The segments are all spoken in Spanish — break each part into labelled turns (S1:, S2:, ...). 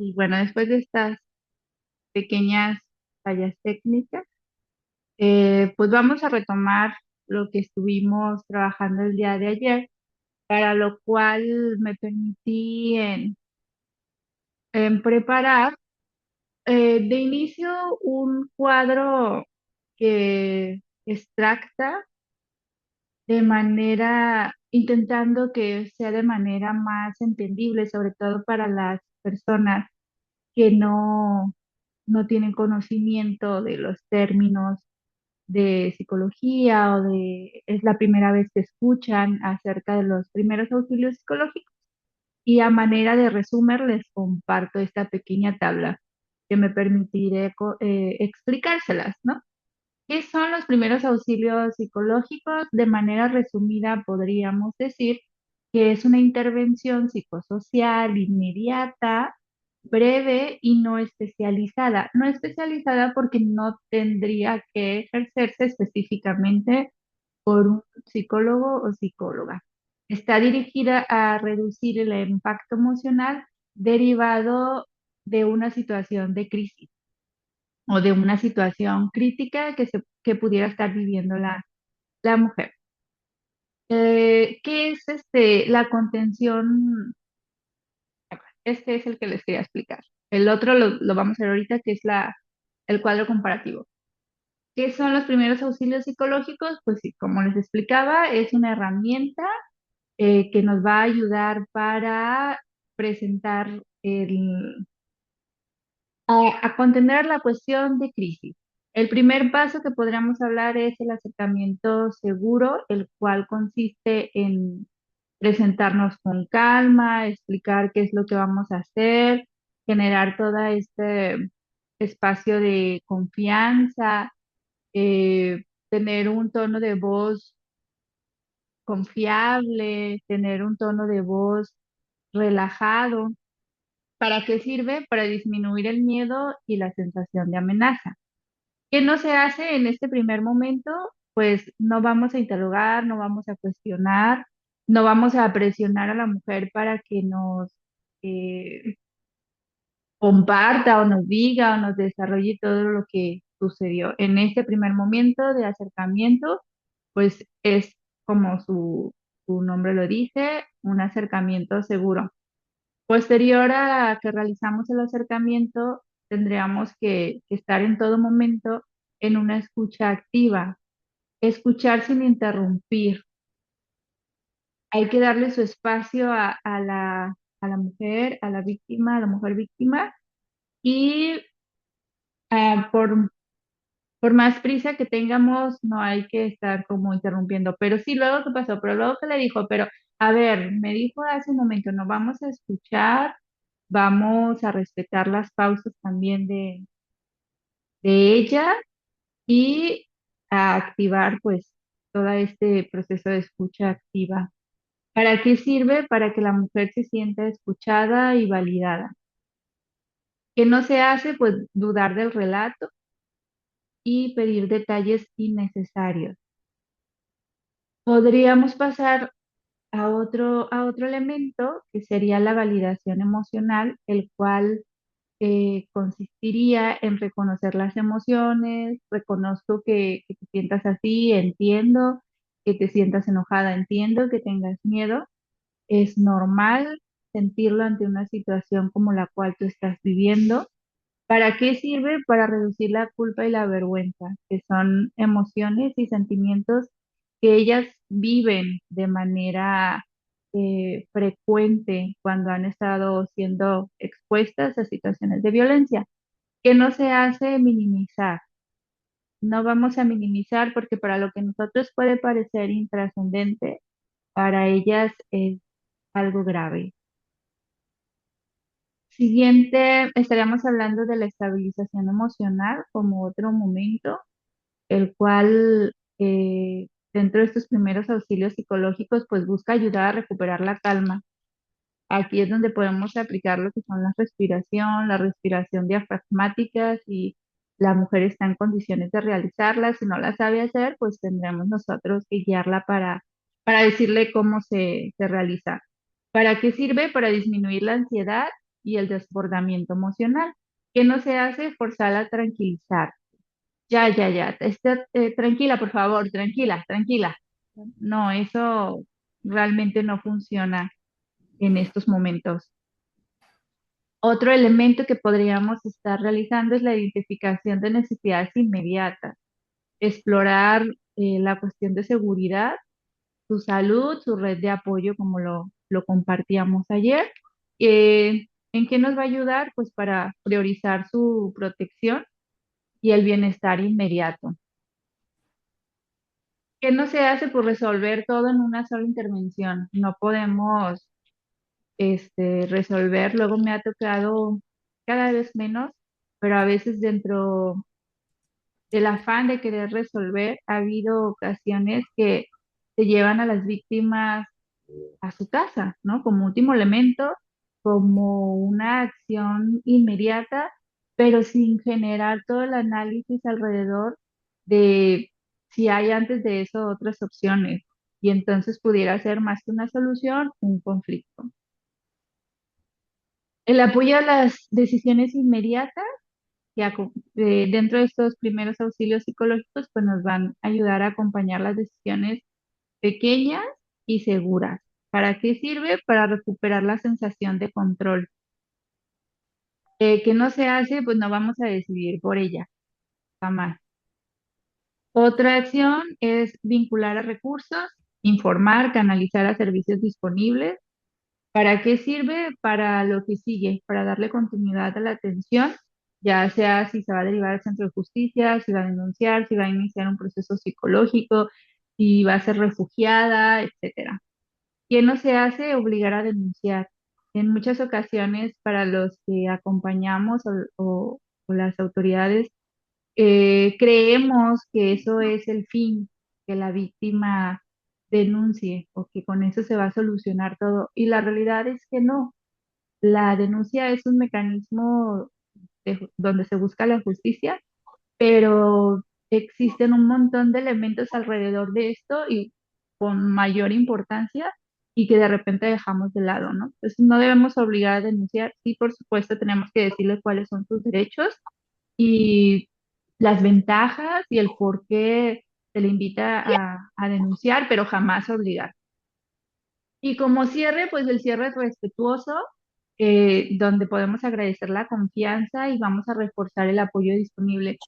S1: Y bueno, después de estas pequeñas fallas técnicas, pues vamos a retomar lo que estuvimos trabajando el día de ayer, para lo cual me permití en preparar de inicio un cuadro que extracta de manera, intentando que sea de manera más entendible, sobre todo para las personas que no tienen conocimiento de los términos de psicología o es la primera vez que escuchan acerca de los primeros auxilios psicológicos. Y a manera de resumen les comparto esta pequeña tabla que me permitiré explicárselas, ¿no? ¿Qué son los primeros auxilios psicológicos? De manera resumida, podríamos decir que es una intervención psicosocial inmediata, breve y no especializada. No especializada porque no tendría que ejercerse específicamente por un psicólogo o psicóloga. Está dirigida a reducir el impacto emocional derivado de una situación de crisis o de una situación crítica que pudiera estar viviendo la mujer. ¿Qué es la contención? Este es el que les quería explicar. El otro lo vamos a ver ahorita, que es el cuadro comparativo. ¿Qué son los primeros auxilios psicológicos? Pues sí, como les explicaba, es una herramienta que nos va a ayudar para presentar a contener la cuestión de crisis. El primer paso que podríamos hablar es el acercamiento seguro, el cual consiste en presentarnos con calma, explicar qué es lo que vamos a hacer, generar todo este espacio de confianza, tener un tono de voz confiable, tener un tono de voz relajado. ¿Para qué sirve? Para disminuir el miedo y la sensación de amenaza. ¿Qué no se hace en este primer momento? Pues no vamos a interrogar, no vamos a cuestionar, no vamos a presionar a la mujer para que nos eh, comparta o nos diga o nos desarrolle todo lo que sucedió. En este primer momento de acercamiento, pues es como su nombre lo dice, un acercamiento seguro. Posterior a que realizamos el acercamiento, tendríamos que estar en todo momento en una escucha activa, escuchar sin interrumpir. Hay que darle su espacio a la mujer, a la víctima, a la mujer víctima, y ah, por más prisa que tengamos, no hay que estar como interrumpiendo. Pero sí, luego qué pasó, pero luego que le dijo, pero a ver, me dijo hace un momento, no vamos a escuchar, vamos a respetar las pausas también de ella y a activar pues todo este proceso de escucha activa. ¿Para qué sirve? Para que la mujer se sienta escuchada y validada. ¿Qué no se hace? Pues dudar del relato y pedir detalles innecesarios. Podríamos pasar a otro elemento que sería la validación emocional, el cual consistiría en reconocer las emociones, reconozco que te sientas así, entiendo que te sientas enojada, entiendo que tengas miedo, es normal sentirlo ante una situación como la cual tú estás viviendo. ¿Para qué sirve? Para reducir la culpa y la vergüenza, que son emociones y sentimientos que ellas viven de manera frecuente cuando han estado siendo expuestas a situaciones de violencia, que no se hace minimizar. No vamos a minimizar porque para lo que a nosotros puede parecer intrascendente, para ellas es algo grave. Siguiente, estaríamos hablando de la estabilización emocional como otro momento, el cual dentro de estos primeros auxilios psicológicos pues busca ayudar a recuperar la calma. Aquí es donde podemos aplicar lo que son la respiración diafragmática, si la mujer está en condiciones de realizarla, si no la sabe hacer, pues tendremos nosotros que guiarla para decirle cómo se realiza. ¿Para qué sirve? Para disminuir la ansiedad y el desbordamiento emocional. ¿Qué no se hace? Forzarla a tranquilizar. Ya, ya, ya, tranquila, por favor, tranquila, tranquila. No, eso realmente no funciona en estos momentos. Otro elemento que podríamos estar realizando es la identificación de necesidades inmediatas, explorar la cuestión de seguridad, su salud, su red de apoyo, como lo compartíamos ayer. ¿En qué nos va a ayudar? Pues para priorizar su protección y el bienestar inmediato. ¿Qué no se hace? Pues resolver todo en una sola intervención. No podemos resolver. Luego me ha tocado cada vez menos, pero a veces dentro del afán de querer resolver, ha habido ocasiones que se llevan a las víctimas a su casa, ¿no? Como último elemento, como una acción inmediata, pero sin generar todo el análisis alrededor de si hay antes de eso otras opciones. Y entonces pudiera ser más que una solución, un conflicto. El apoyo a las decisiones inmediatas, dentro de estos primeros auxilios psicológicos, pues nos van a ayudar a acompañar las decisiones pequeñas y seguras. ¿Para qué sirve? Para recuperar la sensación de control. ¿Qué no se hace? Pues no vamos a decidir por ella, jamás. Otra acción es vincular a recursos, informar, canalizar a servicios disponibles. ¿Para qué sirve? Para lo que sigue, para darle continuidad a la atención, ya sea si se va a derivar al centro de justicia, si va a denunciar, si va a iniciar un proceso psicológico, si va a ser refugiada, etcétera. ¿Qué no se hace? Obligar a denunciar. En muchas ocasiones, para los que acompañamos o las autoridades, creemos que eso es el fin, que la víctima denuncie o que con eso se va a solucionar todo. Y la realidad es que no. La denuncia es un mecanismo donde se busca la justicia, pero existen un montón de elementos alrededor de esto y con mayor importancia y que de repente dejamos de lado, ¿no? Entonces no debemos obligar a denunciar, sí, por supuesto, tenemos que decirle cuáles son sus derechos y las ventajas y el por qué se le invita a denunciar, pero jamás obligar. Y como cierre, pues el cierre es respetuoso, donde podemos agradecer la confianza y vamos a reforzar el apoyo disponible.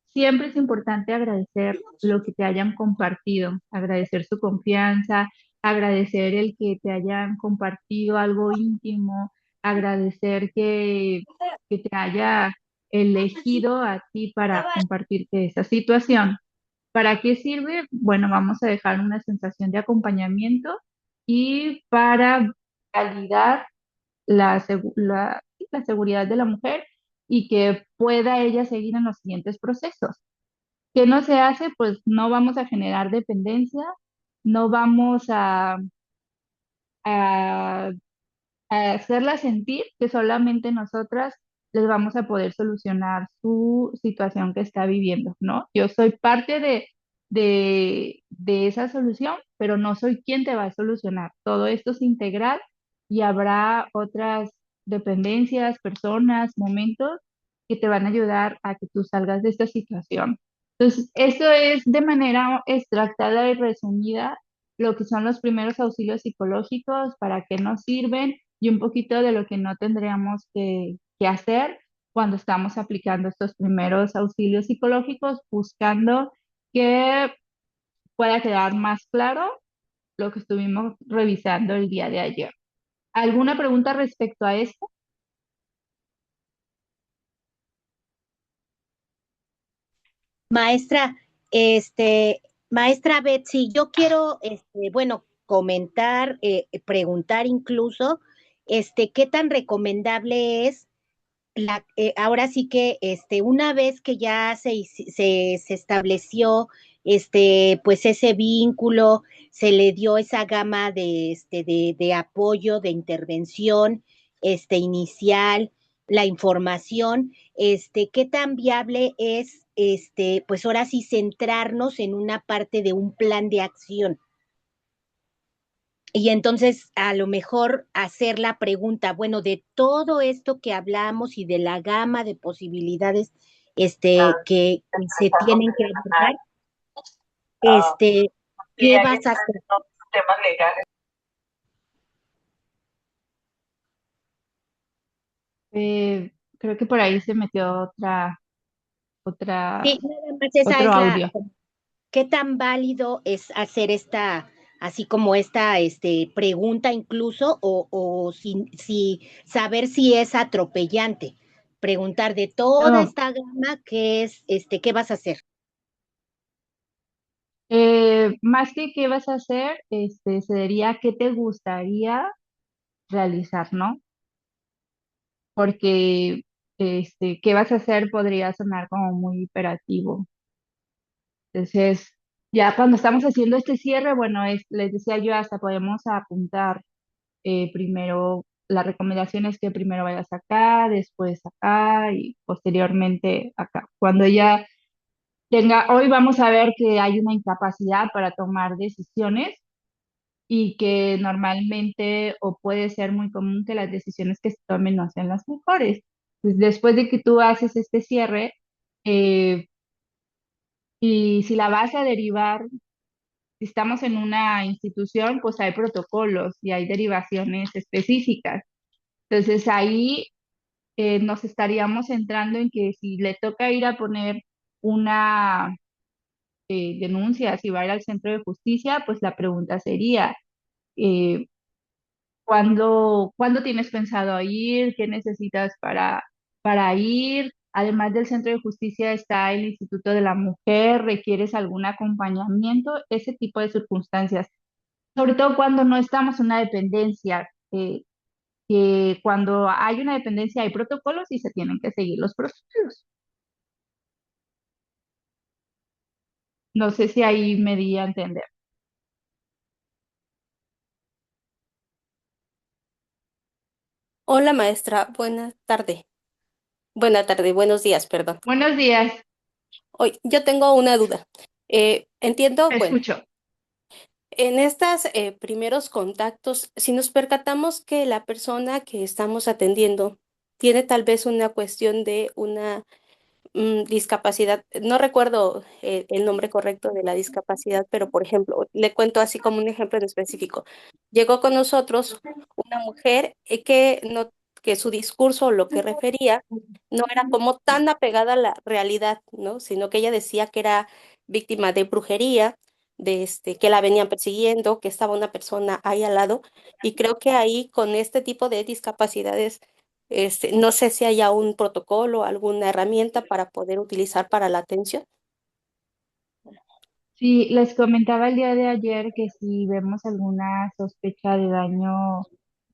S1: Siempre es importante agradecer lo que te hayan compartido, agradecer su confianza, agradecer el que te hayan compartido algo íntimo, agradecer que te haya elegido a ti para compartirte esa situación. ¿Para qué sirve? Bueno, vamos a dejar una sensación de acompañamiento y para validar la seguridad de la mujer y que pueda ella seguir en los siguientes procesos. ¿Qué no se hace? Pues no vamos a generar dependencia, no vamos a a hacerla sentir que solamente nosotras les vamos a poder solucionar su situación que está viviendo, ¿no? Yo soy parte de esa solución, pero no soy quien te va a solucionar. Todo esto es integral y habrá otras dependencias, personas, momentos que te van a ayudar a que tú salgas de esta situación. Entonces, esto es de manera extractada y resumida lo que son los primeros auxilios psicológicos, para qué nos sirven y un poquito de lo que no tendríamos que hacer cuando estamos aplicando estos primeros auxilios psicológicos, buscando que pueda quedar más claro lo que estuvimos revisando el día de ayer. ¿Alguna pregunta respecto a esto?
S2: Maestra, este, maestra Betsy, yo quiero, bueno, comentar, preguntar incluso, qué tan recomendable es ahora sí que, una vez que ya se estableció, pues ese vínculo, se le dio esa gama de apoyo, de intervención, inicial, la información, qué tan viable es, pues ahora sí centrarnos en una parte de un plan de acción. Y entonces a lo mejor hacer la pregunta, bueno, de todo esto que hablamos y de la gama de posibilidades que se tienen que abordar, este, ¿qué vas a hacer?
S1: Creo que por ahí se metió otra,
S2: Sí, nada más esa
S1: otro
S2: es la,
S1: audio.
S2: ¿qué tan válido es hacer esta, así como esta, pregunta incluso, o si saber si es atropellante? Preguntar de toda
S1: No,
S2: esta gama, ¿qué es, qué vas a hacer?
S1: más que qué vas a hacer, sería qué te gustaría realizar, ¿no? Porque qué vas a hacer podría sonar como muy hiperativo. Entonces, ya cuando estamos haciendo este cierre, bueno, les decía yo, hasta podemos apuntar primero, la recomendación es que primero vayas acá, después acá y posteriormente acá. Cuando ya hoy vamos a ver que hay una incapacidad para tomar decisiones y que normalmente o puede ser muy común que las decisiones que se tomen no sean las mejores. Pues después de que tú haces este cierre, eh, y si la vas a derivar, si estamos en una institución, pues hay protocolos y hay derivaciones específicas. Entonces ahí nos estaríamos centrando en que si le toca ir a poner una denuncia, si va a ir al centro de justicia, pues la pregunta sería, eh, ¿cuándo tienes pensado ir? ¿Qué necesitas para ir? Además del centro de justicia está el Instituto de la Mujer, ¿requieres algún acompañamiento? Ese tipo de circunstancias. Sobre todo cuando no estamos en una dependencia, que cuando hay una dependencia hay protocolos y se tienen que seguir los protocolos. No sé si ahí me di a entender.
S3: Hola maestra, buena tarde. Buena tarde, buenos días, perdón.
S1: Buenos días,
S3: Hoy yo tengo una duda. Entiendo,
S1: te
S3: bueno,
S1: escucho.
S3: en estos primeros contactos, si nos percatamos que la persona que estamos atendiendo tiene tal vez una cuestión de una discapacidad, no recuerdo el nombre correcto de la discapacidad, pero por ejemplo, le cuento así como un ejemplo en específico. Llegó con nosotros una mujer que su discurso o lo que refería no era como tan apegada a la realidad, ¿no? Sino que ella decía que era víctima de brujería, que la venían persiguiendo, que estaba una persona ahí al lado, y creo que ahí con este tipo de discapacidades no sé si haya un protocolo, alguna herramienta para poder utilizar para la atención.
S1: Sí, les comentaba el día de ayer que si vemos alguna sospecha de daño,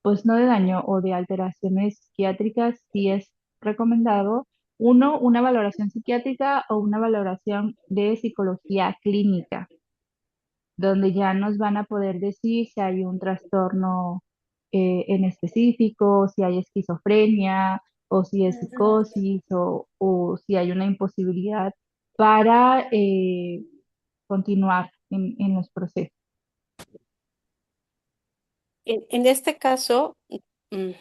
S1: pues no de daño o de alteraciones psiquiátricas, sí es recomendado, uno, una valoración psiquiátrica o una valoración de psicología clínica, donde ya nos van a poder decir si hay un trastorno en específico, si hay esquizofrenia o si es psicosis o si hay una imposibilidad para continuar en los procesos.
S3: En este caso, mm,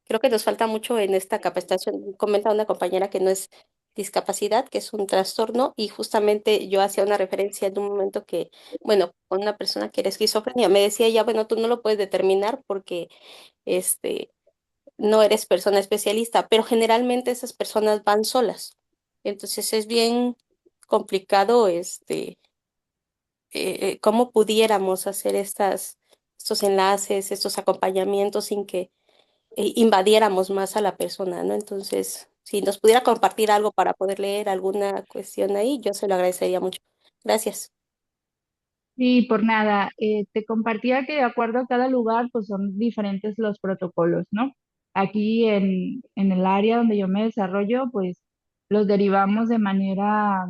S3: creo que nos falta mucho en esta capacitación. Comenta una compañera que no es discapacidad, que es un trastorno, y justamente yo hacía una referencia en un momento que, bueno, con una persona que era esquizofrenia, me decía ella, bueno, tú no lo puedes determinar porque este, no eres persona especialista, pero generalmente esas personas van solas. Entonces es bien complicado, cómo pudiéramos hacer estos enlaces, estos acompañamientos sin que invadiéramos más a la persona, ¿no? Entonces, si nos pudiera compartir algo para poder leer alguna cuestión ahí, yo se lo agradecería mucho. Gracias.
S1: Y por nada, te compartía que de acuerdo a cada lugar, pues son diferentes los protocolos, ¿no? Aquí en el área donde yo me desarrollo, pues los derivamos de manera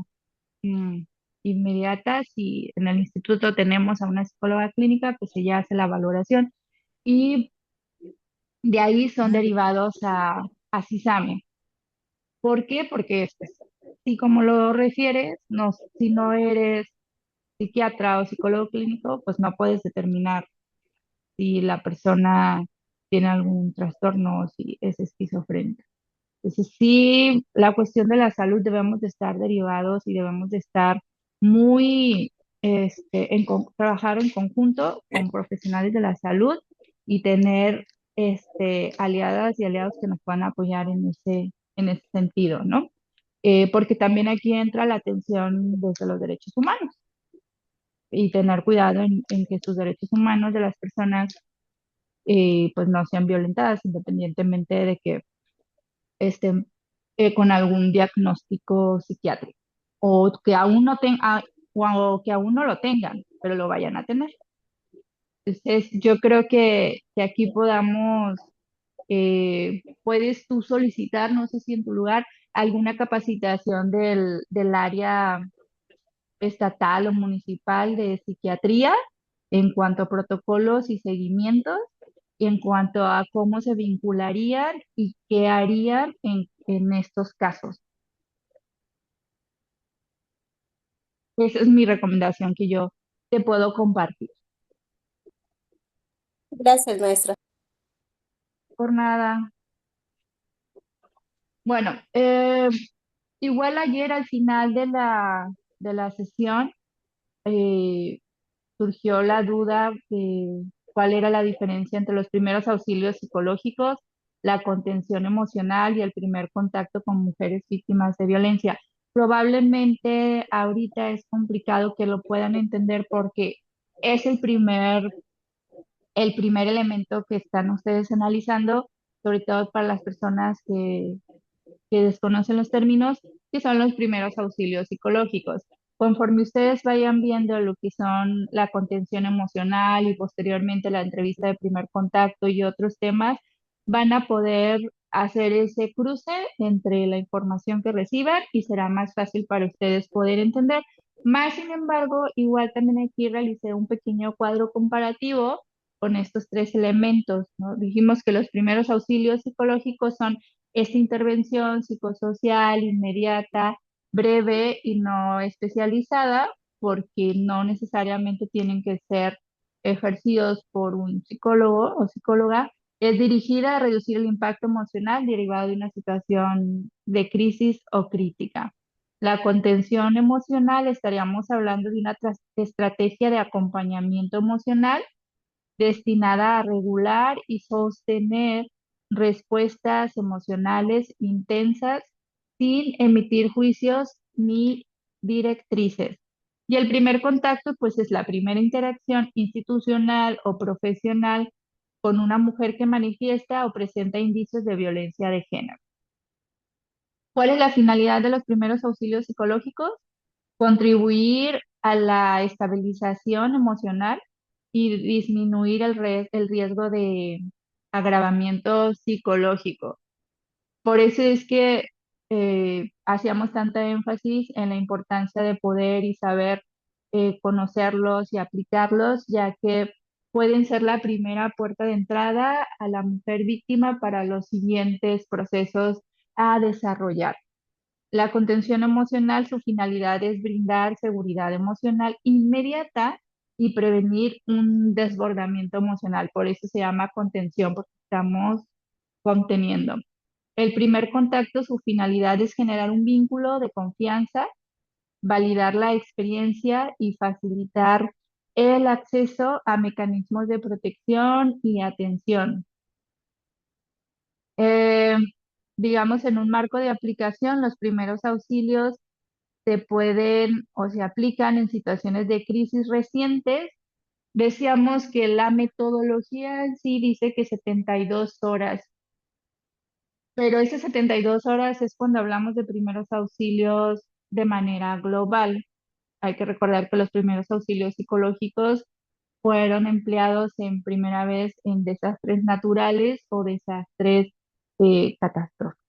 S1: mm, inmediata. Si en el instituto tenemos a una psicóloga clínica, pues ella hace la valoración y de ahí son derivados a CISAME. ¿Por qué? Porque, pues, si como lo refieres, no, si no eres psiquiatra o psicólogo clínico, pues no puedes determinar. si la persona tiene algún trastorno o si es esquizofrénica. Entonces, sí, la cuestión de la salud debemos de estar derivados y debemos de estar muy, trabajar en conjunto con profesionales de la salud y tener, aliadas y aliados que nos puedan apoyar en ese sentido, ¿no? Porque también aquí entra la atención desde los derechos humanos y tener cuidado en que sus derechos humanos de las personas, pues no sean violentadas independientemente de que estén con algún diagnóstico psiquiátrico o que aún no o que aún no lo tengan, pero lo vayan a tener. Entonces, yo creo que aquí puedes tú solicitar, no sé si en tu lugar, alguna capacitación del área estatal o municipal de psiquiatría en cuanto a protocolos y seguimientos y en cuanto a cómo se vincularían y qué harían en estos casos. Esa es mi recomendación que yo te puedo compartir.
S3: Gracias, maestra.
S1: Por nada. Bueno, igual ayer al final de la sesión eh, surgió la duda de cuál era la diferencia entre los primeros auxilios psicológicos, la contención emocional y el primer contacto con mujeres víctimas de violencia. Probablemente ahorita es complicado que lo puedan entender porque es el primer elemento que están ustedes analizando, sobre todo para las personas que desconocen los términos, que son los primeros auxilios psicológicos. Conforme ustedes vayan viendo lo que son la contención emocional y posteriormente la entrevista de primer contacto y otros temas, van a poder hacer ese cruce entre la información que reciban y será más fácil para ustedes poder entender. Más sin embargo, igual también aquí realicé un pequeño cuadro comparativo con estos tres elementos, ¿no? Dijimos que los primeros auxilios psicológicos son esta intervención psicosocial inmediata, breve y no especializada, porque no necesariamente tienen que ser ejercidos por un psicólogo o psicóloga, es dirigida a reducir el impacto emocional derivado de una situación de crisis o crítica. La contención emocional, estaríamos hablando de una estrategia de acompañamiento emocional destinada a regular y sostener respuestas emocionales intensas sin emitir juicios ni directrices. Y el primer contacto, pues es la primera interacción institucional o profesional con una mujer que manifiesta o presenta indicios de violencia de género. ¿Cuál es la finalidad de los primeros auxilios psicológicos? Contribuir a la estabilización emocional y disminuir el riesgo de agravamiento psicológico. Por eso es que hacíamos tanta énfasis en la importancia de poder y saber conocerlos y aplicarlos, ya que pueden ser la primera puerta de entrada a la mujer víctima para los siguientes procesos a desarrollar. La contención emocional, su finalidad es brindar seguridad emocional inmediata y prevenir un desbordamiento emocional. Por eso se llama contención, porque estamos conteniendo. El primer contacto, su finalidad es generar un vínculo de confianza, validar la experiencia y facilitar el acceso a mecanismos de protección y atención. Eh, digamos, en un marco de aplicación, los primeros auxilios se pueden o se aplican en situaciones de crisis recientes. Decíamos que la metodología en sí dice que 72 horas, pero esas 72 horas es cuando hablamos de primeros auxilios de manera global. Hay que recordar que los primeros auxilios psicológicos fueron empleados en primera vez en desastres naturales o desastres catastróficos.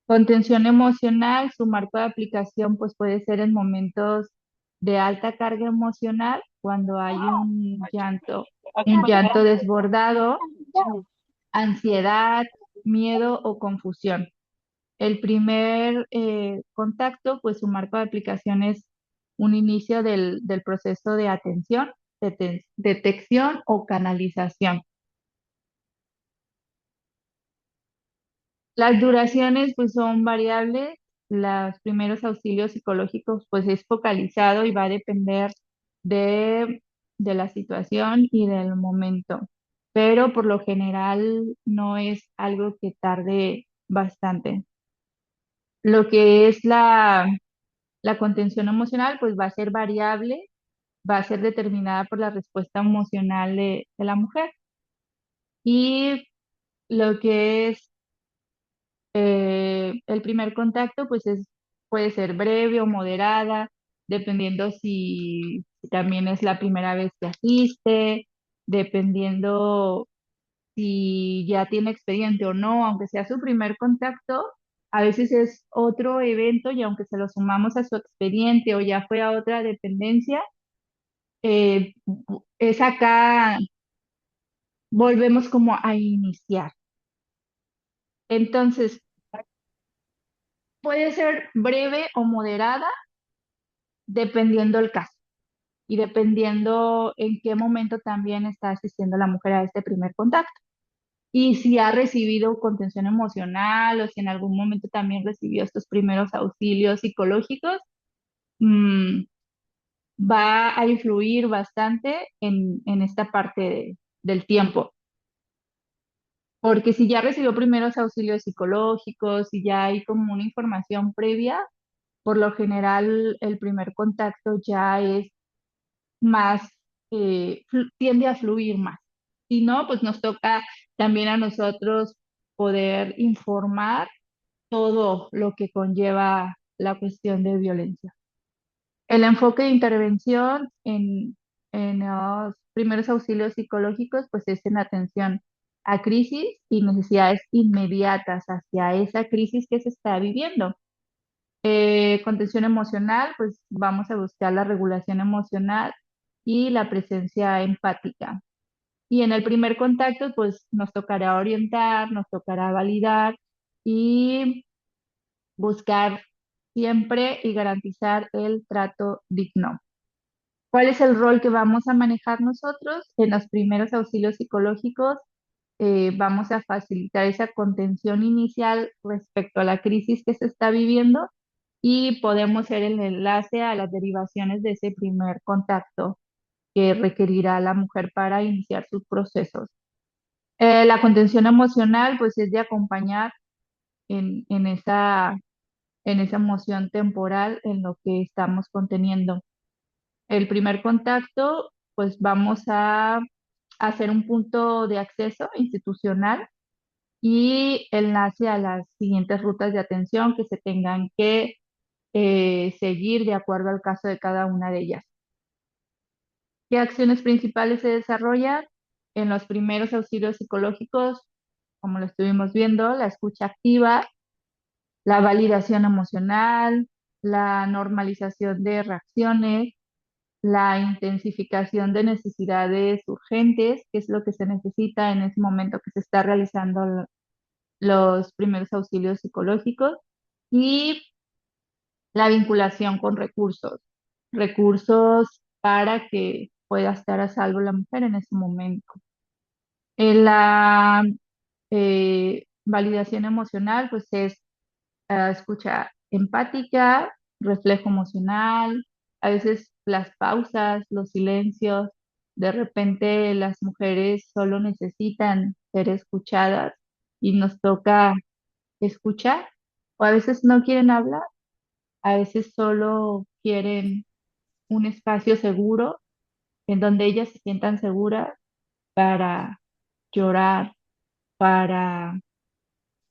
S1: Contención emocional, su marco de aplicación pues puede ser en momentos de alta carga emocional, cuando hay un llanto desbordado, ansiedad, miedo o confusión. El primer contacto, pues su marco de aplicación es un inicio del proceso de atención, detección o canalización. Las duraciones pues son variables. Los primeros auxilios psicológicos pues es focalizado y va a depender de, de la situación y del momento, pero por lo general no es algo que tarde bastante. Lo que es la contención emocional pues va a ser variable, va a ser determinada por la respuesta emocional de la mujer. Y lo que es el primer contacto, pues puede ser breve o moderada, dependiendo si también es la primera vez que asiste, dependiendo si ya tiene expediente o no, aunque sea su primer contacto, a veces es otro evento y aunque se lo sumamos a su expediente o ya fue a otra dependencia, eh, es acá, volvemos como a iniciar. Entonces, puede ser breve o moderada dependiendo el caso y dependiendo en qué momento también está asistiendo la mujer a este primer contacto. Y si ha recibido contención emocional o si en algún momento también recibió estos primeros auxilios psicológicos, mm, va a influir bastante en esta parte del tiempo. Porque si ya recibió primeros auxilios psicológicos, si ya hay como una información previa, por lo general el primer contacto ya es más, tiende a fluir más. Si no, pues nos toca también a nosotros poder informar todo lo que conlleva la cuestión de violencia. El enfoque de intervención en los primeros auxilios psicológicos, pues es en atención a crisis y necesidades inmediatas hacia esa crisis que se está viviendo. Contención emocional, pues vamos a buscar la regulación emocional y la presencia empática. Y en el primer contacto, pues nos tocará orientar, nos tocará validar y buscar siempre y garantizar el trato digno. ¿Cuál es el rol que vamos a manejar nosotros? En los primeros auxilios psicológicos, vamos a facilitar esa contención inicial respecto a la crisis que se está viviendo y podemos ser el enlace a las derivaciones de ese primer contacto que requerirá la mujer para iniciar sus procesos. La contención emocional, pues es de acompañar en esa emoción temporal en lo que estamos conteniendo. El primer contacto, pues vamos a hacer un punto de acceso institucional y enlace a las siguientes rutas de atención que se tengan que seguir de acuerdo al caso de cada una de ellas. ¿Qué acciones principales se desarrollan? En los primeros auxilios psicológicos, como lo estuvimos viendo, la escucha activa, la validación emocional, la normalización de reacciones, la intensificación de necesidades urgentes, que es lo que se necesita en ese momento que se está realizando los primeros auxilios psicológicos, y la vinculación con recursos, recursos para que pueda estar a salvo la mujer en ese momento. En la validación emocional, pues es escucha empática, reflejo emocional, a veces las pausas, los silencios, de repente las mujeres solo necesitan ser escuchadas y nos toca escuchar, o a veces no quieren hablar, a veces solo quieren un espacio seguro en donde ellas se sientan seguras para llorar, para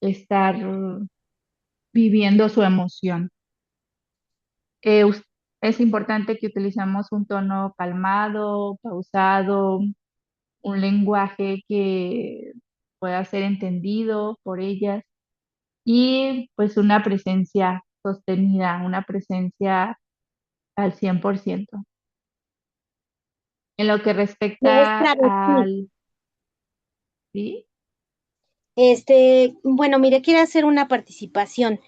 S1: estar viviendo su emoción. Eh, us- es importante que utilicemos un tono calmado, pausado, un lenguaje que pueda ser entendido por ellas y pues una presencia sostenida, una presencia al 100%. En lo que respecta
S2: Maestra Betty,
S1: al... ¿Sí?
S2: bueno, mire, quiero hacer una participación,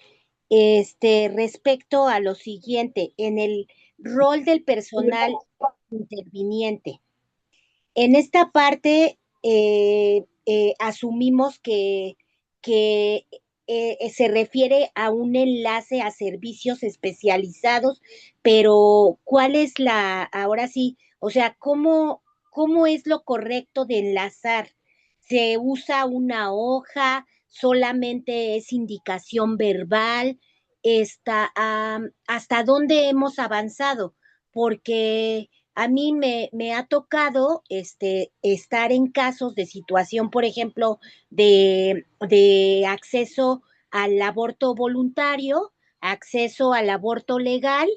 S2: respecto a lo siguiente, en el rol del personal interviniente. En esta parte asumimos que se refiere a un enlace a servicios especializados, pero ¿cuál es ahora sí, o sea, cómo es lo correcto de enlazar? ¿Se usa una hoja? ¿Solamente es indicación verbal? ¿Hasta dónde hemos avanzado? Porque a mí me ha tocado estar en casos de situación, por ejemplo, de acceso al aborto voluntario, acceso al aborto legal,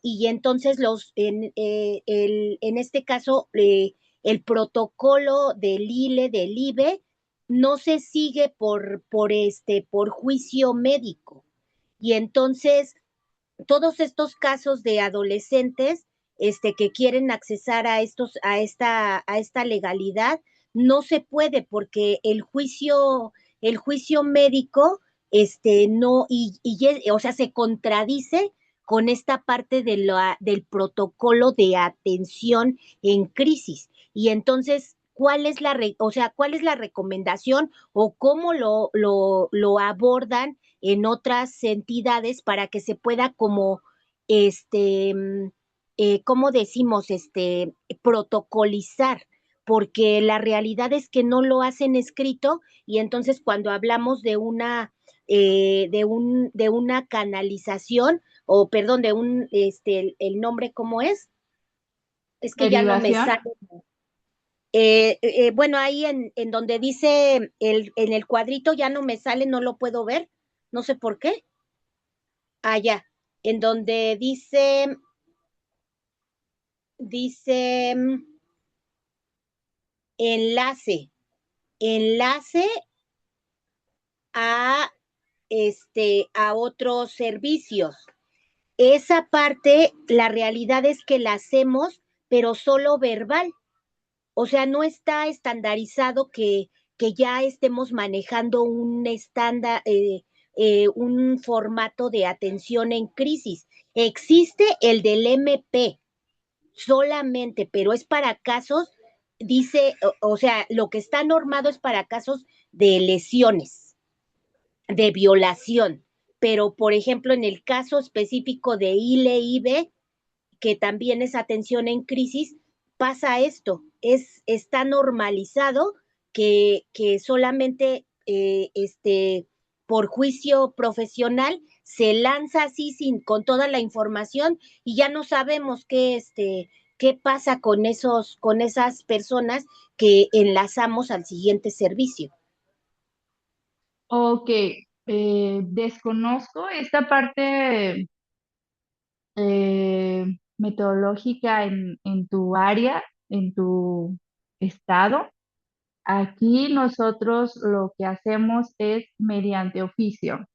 S2: y entonces en este caso, el protocolo del ILE, del IBE, no se sigue por juicio médico. Y entonces todos estos casos de adolescentes que quieren accesar a esta legalidad, no se puede porque el juicio médico, no, o sea, se contradice con esta parte del protocolo de atención en crisis. Y entonces, o sea, ¿cuál es la recomendación o cómo lo abordan en otras entidades para que se pueda como, este, mm, ¿cómo decimos? Protocolizar, porque la realidad es que no lo hacen escrito y entonces cuando hablamos de una canalización, o perdón, el nombre, ¿cómo es? Es que ya no me
S1: Derivación.
S2: sale. Bueno, ahí en donde dice en el cuadrito ya no me sale, no lo puedo ver, no sé por qué. Allá, en donde dice enlace, enlace a a otros servicios. Esa parte, la realidad es que la hacemos, pero solo verbal. O sea, no está estandarizado que ya estemos manejando un estándar, un formato de atención en crisis. Existe el del MP solamente, pero es para casos, dice, o sea, lo que está normado es para casos de lesiones, de violación. Pero, por ejemplo, en el caso específico de ILE-IB, que también es atención en crisis, pasa esto, está normalizado que solamente por juicio profesional se lanza así con toda la información y ya no sabemos qué pasa con esas personas que enlazamos al siguiente servicio.
S1: Ok, desconozco esta parte eh, metodológica en tu área, en tu estado. Aquí nosotros lo que hacemos es mediante oficio.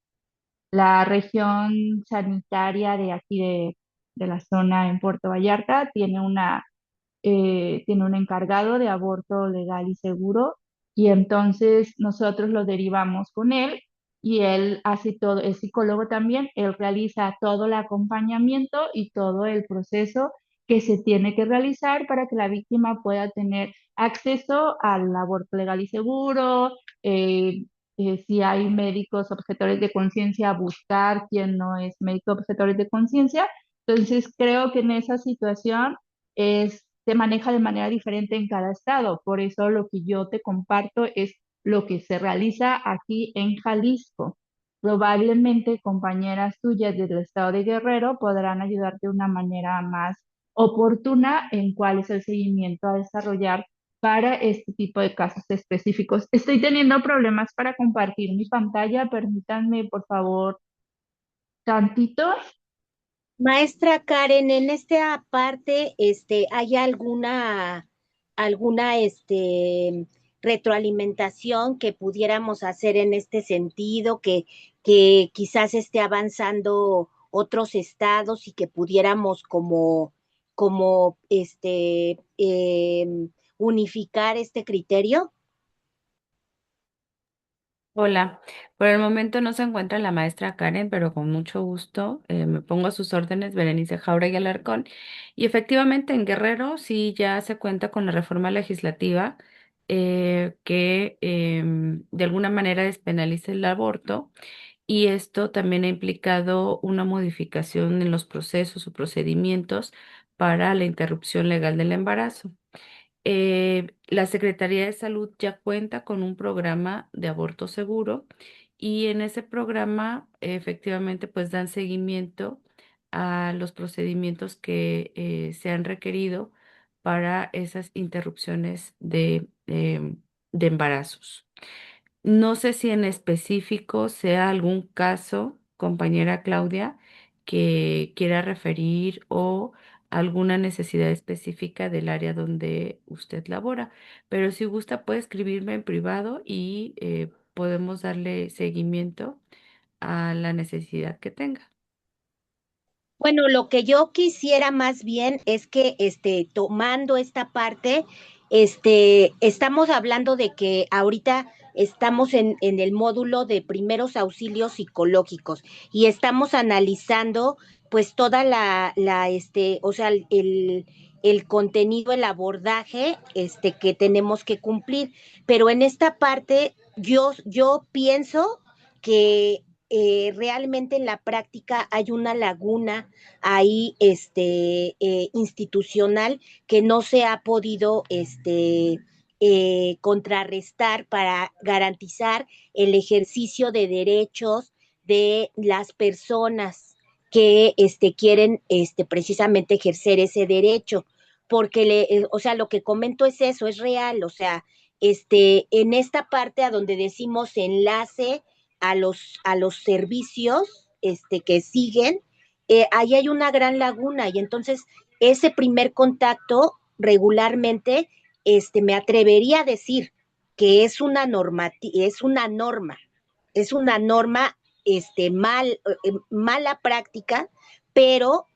S1: La región sanitaria de aquí de la zona en Puerto Vallarta tiene un encargado de aborto legal y seguro y entonces nosotros lo derivamos con él y él hace todo, es psicólogo también, él realiza todo el acompañamiento y todo el proceso que se tiene que realizar para que la víctima pueda tener acceso al aborto legal y seguro. eh, si hay médicos objetores de conciencia, buscar quién no es médico objetores de conciencia. Entonces, creo que en esa situación se maneja de manera diferente en cada estado. Por eso lo que yo te comparto es lo que se realiza aquí en Jalisco. Probablemente compañeras tuyas del estado de Guerrero podrán ayudarte de una manera más oportuna en cuál es el seguimiento a desarrollar para este tipo de casos específicos. Estoy teniendo problemas para compartir mi pantalla. Permítanme, por favor, tantito.
S2: Maestra Karen, en esta parte, ¿hay alguna, retroalimentación que pudiéramos hacer en este sentido, que quizás esté avanzando otros estados y que pudiéramos como, unificar este criterio?
S4: Hola, por el momento no se encuentra la maestra Karen, pero con mucho gusto me pongo a sus órdenes, Berenice Jauregui Alarcón. Y efectivamente en Guerrero sí ya se cuenta con la reforma legislativa que de alguna manera despenaliza el aborto y esto también ha implicado una modificación en los procesos o procedimientos para la interrupción legal del embarazo. La Secretaría de Salud ya cuenta con un programa de aborto seguro y en ese programa efectivamente pues dan seguimiento a los procedimientos que se han requerido para esas interrupciones de embarazos. No sé si en específico sea algún caso, compañera Claudia, que quiera referir o alguna necesidad específica del área donde usted labora, pero si gusta puede escribirme en privado y podemos darle seguimiento a la necesidad que tenga.
S2: Bueno, lo que yo quisiera más bien es que, tomando esta parte, estamos hablando de que ahorita estamos en el módulo de primeros auxilios psicológicos y estamos analizando, pues, toda o sea, el contenido, el abordaje, que tenemos que cumplir. Pero en esta parte, yo pienso que realmente en la práctica hay una laguna ahí institucional que no se ha podido contrarrestar para garantizar el ejercicio de derechos de las personas que quieren precisamente ejercer ese derecho. Porque, o sea, lo que comento es eso, es real, o sea, en esta parte a donde decimos enlace a los servicios que siguen, ahí hay una gran laguna y entonces ese primer contacto regularmente, me atrevería a decir que es una norma mala práctica, pero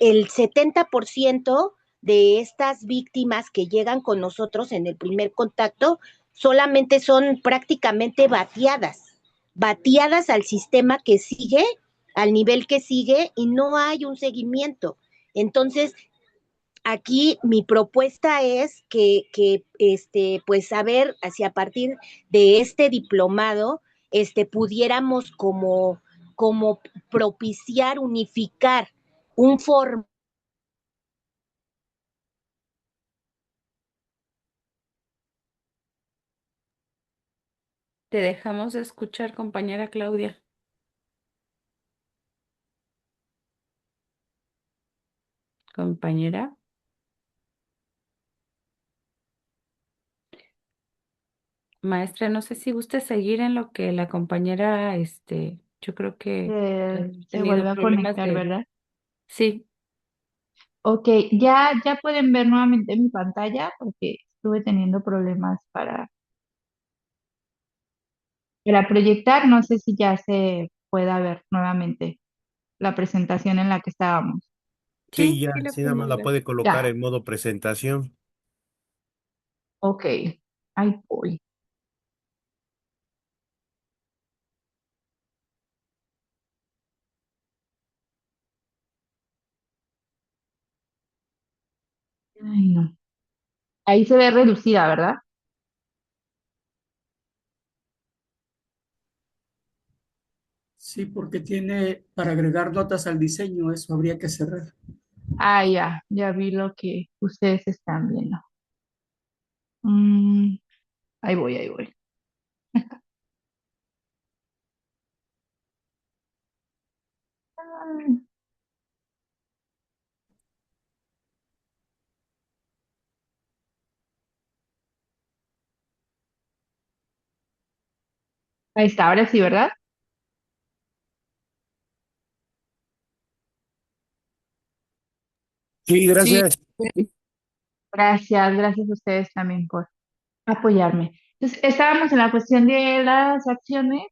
S2: el 70% de estas víctimas que llegan con nosotros en el primer contacto solamente son prácticamente bateadas al sistema que sigue, al nivel que sigue, y no hay un seguimiento. Entonces, aquí mi propuesta es pues saber si a partir de este diplomado, pudiéramos como propiciar, unificar un formato.
S4: Te dejamos de escuchar, compañera Claudia. Compañera. Maestra, no sé si gusta seguir en lo que la compañera, yo creo que hemos
S1: Se
S4: tenido
S1: vuelve a
S4: problemas
S1: conectar,
S4: de,
S1: ¿verdad?
S4: sí,
S1: Ok, ya pueden ver nuevamente mi pantalla porque estuve teniendo problemas para proyectar. No sé si ya se pueda ver nuevamente la presentación en la que estábamos.
S5: Sí,
S4: sí,
S5: ya,
S4: sí la
S5: sí, nada más
S4: podemos
S5: la
S4: ver.
S5: puede colocar
S1: Ya,
S5: en modo presentación.
S1: ok, ahí voy. Ay, no. Ahí se ve reducida, ¿verdad?
S6: Sí, porque tiene para agregar notas al diseño, eso habría que cerrar.
S1: Ah, ya vi lo que ustedes están viendo. Mm, ahí voy. Ay, ahí está, ahora sí, ¿verdad?
S5: Sí,
S4: Sí,
S5: gracias.
S1: Gracias a ustedes también por apoyarme. Entonces, estábamos en la cuestión de las acciones.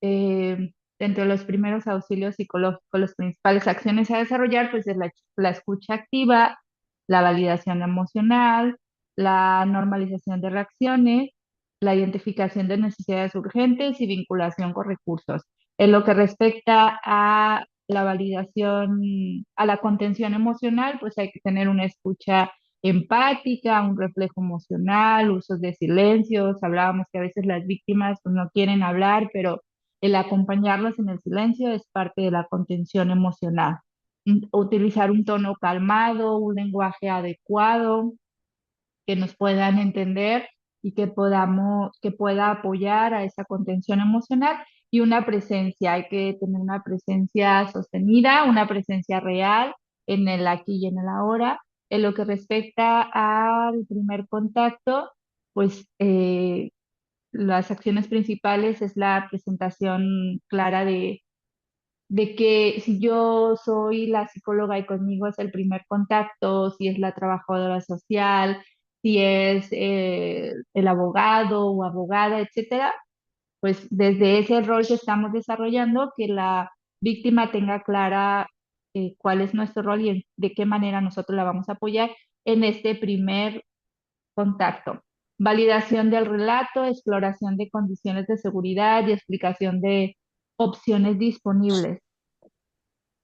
S1: Dentro de los primeros auxilios psicológicos, las principales acciones a desarrollar, pues es la escucha activa, la validación emocional, la normalización de reacciones, la identificación de necesidades urgentes y vinculación con recursos. En lo que respecta a la validación, a la contención emocional, pues hay que tener una escucha empática, un reflejo emocional, usos de silencios. Hablábamos que a veces las víctimas pues, no quieren hablar, pero el acompañarlos en el silencio es parte de la contención emocional. Utilizar un tono calmado, un lenguaje adecuado que nos puedan entender y que pueda apoyar a esa contención emocional y una presencia. Hay que tener una presencia sostenida, una presencia real en el aquí y en el ahora. En lo que respecta al primer contacto, pues las acciones principales es la presentación clara de que si yo soy la psicóloga y conmigo es el primer contacto, si es la trabajadora social, si es el abogado o abogada, etcétera, pues desde ese rol que estamos desarrollando, que la víctima tenga clara cuál es nuestro rol y de qué manera nosotros la vamos a apoyar en este primer contacto. Validación del relato, exploración de condiciones de seguridad y explicación de opciones disponibles.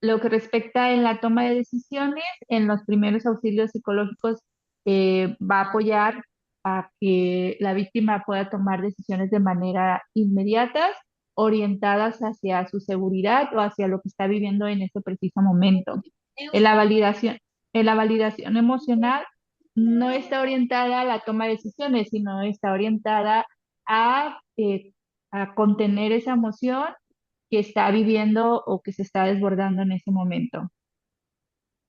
S1: Lo que respecta en la toma de decisiones, en los primeros auxilios psicológicos va a apoyar a que la víctima pueda tomar decisiones de manera inmediatas, orientadas hacia su seguridad o hacia lo que está viviendo en ese preciso momento. En la validación, en la validación emocional no está orientada a la toma de decisiones, sino está orientada a contener esa emoción que está viviendo o que se está desbordando en ese momento.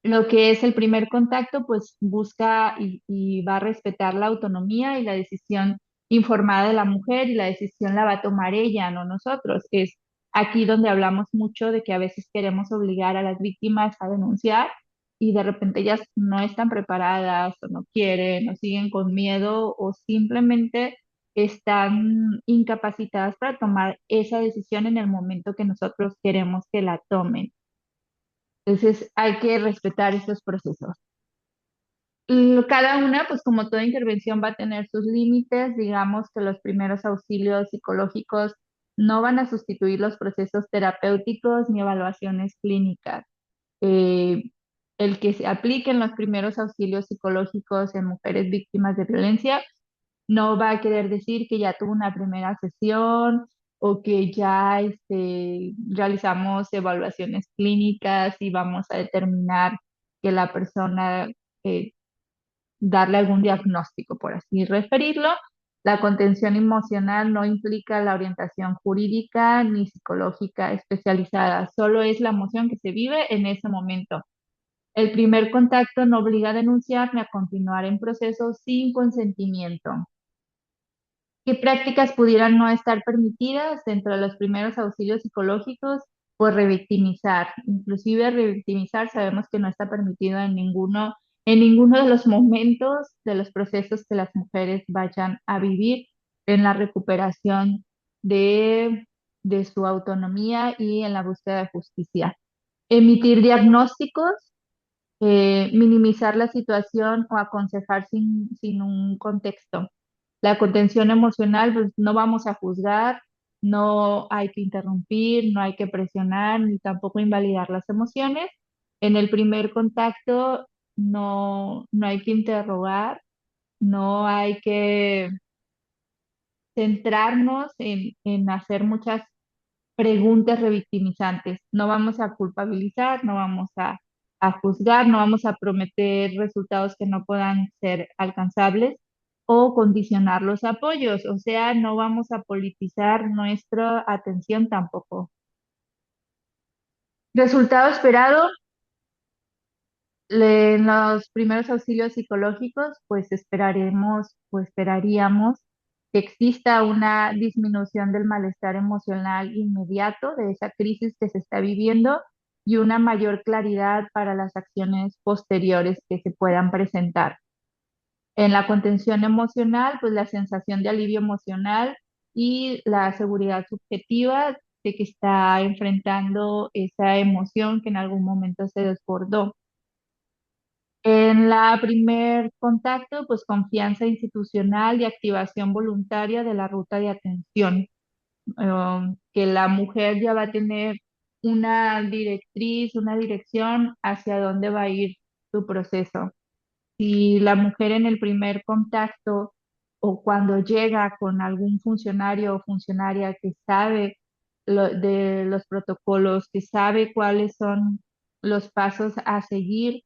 S1: Lo que es el primer contacto, pues busca y va a respetar la autonomía y la decisión informada de la mujer y la decisión la va a tomar ella, no nosotros. Es aquí donde hablamos mucho de que a veces queremos obligar a las víctimas a denunciar y de repente ellas no están preparadas o no quieren o siguen con miedo o simplemente están incapacitadas para tomar esa decisión en el momento que nosotros queremos que la tomen. Entonces hay que respetar estos procesos. Cada una, pues como toda intervención va a tener sus límites, digamos que los primeros auxilios psicológicos no van a sustituir los procesos terapéuticos ni evaluaciones clínicas. Eh, el que se apliquen los primeros auxilios psicológicos en mujeres víctimas de violencia no va a querer decir que ya tuvo una primera sesión o que ya realizamos evaluaciones clínicas y vamos a determinar que la persona, eh, darle algún diagnóstico, por así referirlo. La contención emocional no implica la orientación jurídica ni psicológica especializada, solo es la emoción que se vive en ese momento. El primer contacto no obliga a denunciar ni a continuar en proceso sin consentimiento. ¿Qué prácticas pudieran no estar permitidas dentro de los primeros auxilios psicológicos? Pues revictimizar. Inclusive revictimizar sabemos que no está permitido en ninguno de los momentos de los procesos que las mujeres vayan a vivir en la recuperación de, de su autonomía y en la búsqueda de justicia. Emitir diagnósticos, minimizar la situación o aconsejar sin un contexto. La contención emocional, pues no vamos a juzgar, no hay que interrumpir, no hay que presionar, ni tampoco invalidar las emociones. En el primer contacto no hay que interrogar, no hay que centrarnos en hacer muchas preguntas revictimizantes. No vamos a culpabilizar, no vamos a juzgar, no vamos a prometer resultados que no puedan ser alcanzables o condicionar los apoyos. O sea, no vamos a politizar nuestra atención tampoco. Resultado esperado, en los primeros auxilios psicológicos, pues esperaremos o esperaríamos que exista una disminución del malestar emocional inmediato de esa crisis que se está viviendo y una mayor claridad para las acciones posteriores que se puedan presentar. En la contención emocional, pues la sensación de alivio emocional y la seguridad subjetiva de que está enfrentando esa emoción que en algún momento se desbordó. En la primer contacto, pues confianza institucional y activación voluntaria de la ruta de atención, que la mujer ya va a tener una directriz, una dirección hacia dónde va a ir su proceso. Si la mujer en el primer contacto o cuando llega con algún funcionario o funcionaria que sabe de los protocolos, que sabe cuáles son los pasos a seguir,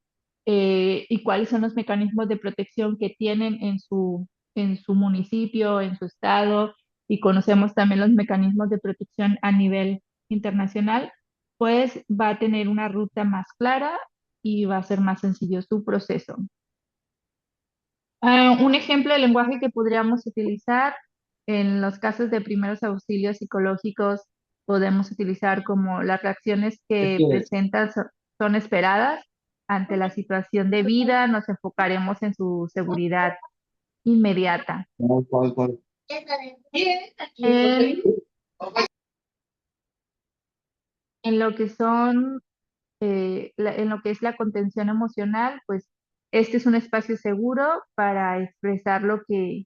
S1: y cuáles son los mecanismos de protección que tienen en su municipio, en su estado, y conocemos también los mecanismos de protección a nivel internacional, pues va a tener una ruta más clara y va a ser más sencillo su proceso. Un ejemplo de lenguaje que podríamos utilizar en los casos de primeros auxilios psicológicos, podemos utilizar como las reacciones que presentan son esperadas ante la situación de vida, nos enfocaremos en su seguridad inmediata. En, en lo que son, en lo que es la contención emocional, pues este es un espacio seguro para expresar lo que